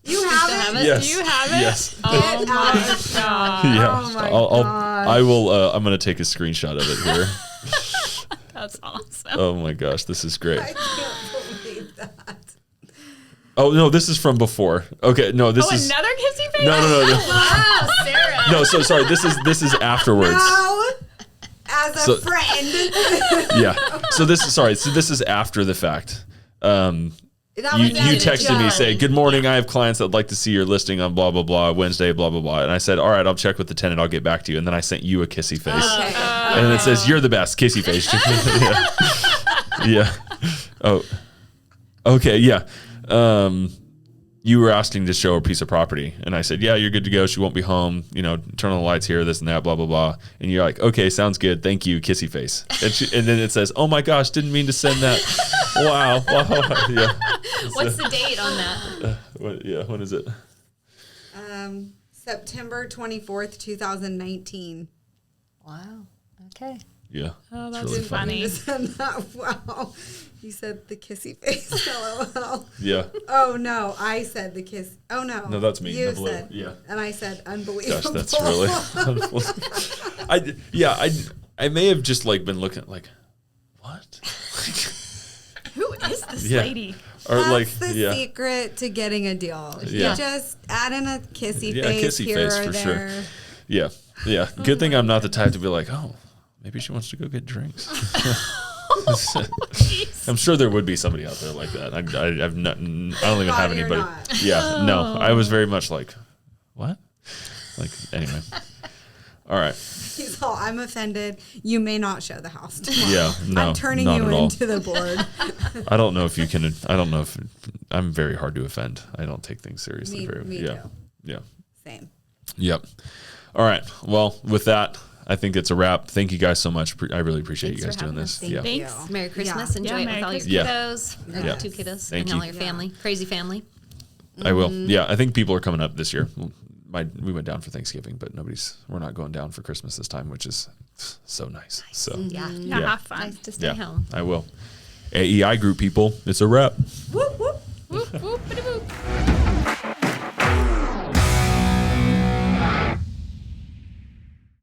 You have have it? it? Yes. Do you have it? Yes. Oh Get my out. god. Yeah. Oh my I will. I'm gonna take a screenshot of it here. That's awesome. Oh my gosh, this is great. I can't believe that. Oh no, this is from before. Okay, no, this is Another kissy face? no. Wow, Sarah. No, so sorry. This is afterwards. No, as a So- friend. Yeah. So this is after the fact. That You was not texted me done. saying, "Good morning. I have clients that'd like to see your listing on blah blah blah Wednesday blah blah blah." And I said, "All right, I'll check with the tenant. I'll get back to you." And then I sent you a kissy face, Okay. and then it says, "You're the best, kissy face." Yeah. Oh. Okay. Yeah. You were asking to show a piece of property, and I said, "Yeah, you're good to go. She won't be home. You know, turn on the lights here, this and that, blah blah blah." And you're like, "Okay, sounds good. Thank you, kissy face." And then it says, "Oh my gosh, didn't mean to send that." Wow. Yeah. What's the date on that? When is it? September 24th, 2019. Wow. Okay. Yeah. Oh, It's that's really funny. You said that. Wow. You said the kissy face. LOL. Yeah. Oh no, I said the kiss. Oh no. No, that's me, You the blue. said. Yeah. And I said unbelievable. Gosh, that's really. I may have just like been looking like, what? Who is this Yeah. lady? Or That's like, the yeah. secret to getting a deal. Yeah. You just add in a kissy Yeah, face kissy here face or for sure. there. Yeah. Yeah. Good thing I'm not the type to be like, oh, maybe she wants to go get drinks. I'm sure there would be somebody out there like that. I've not, I don't even have You're anybody. not. Yeah. No, I was very much like, what? Like, anyway. All right. He's all, I'm offended. You may not show the house tomorrow. Yeah. No. I'm turning not you at all. into the board. I don't know if you can. I don't know if I'm very hard to offend. I don't take things seriously. Me yeah. too. Yeah. Same. Yep. All right. Well, with that, I think it's a wrap. Thank you guys so much. I really appreciate Thanks you guys for doing having this. us. Thank Yeah. you. Thanks. Merry Christmas. Yeah, Enjoy it Merry with all your Christmas. kiddos. Yeah. 2 kiddos. Thank and all you. your family. Crazy family. I will. Yeah. I think people are coming up this year. We went down for Thanksgiving, but we're not going down for Christmas this time, which is so nice. So Yeah. Yeah, Yeah. have fun. Nice to stay yeah, home. I will. AEI Group people, it's a wrap. Whoop, whoop.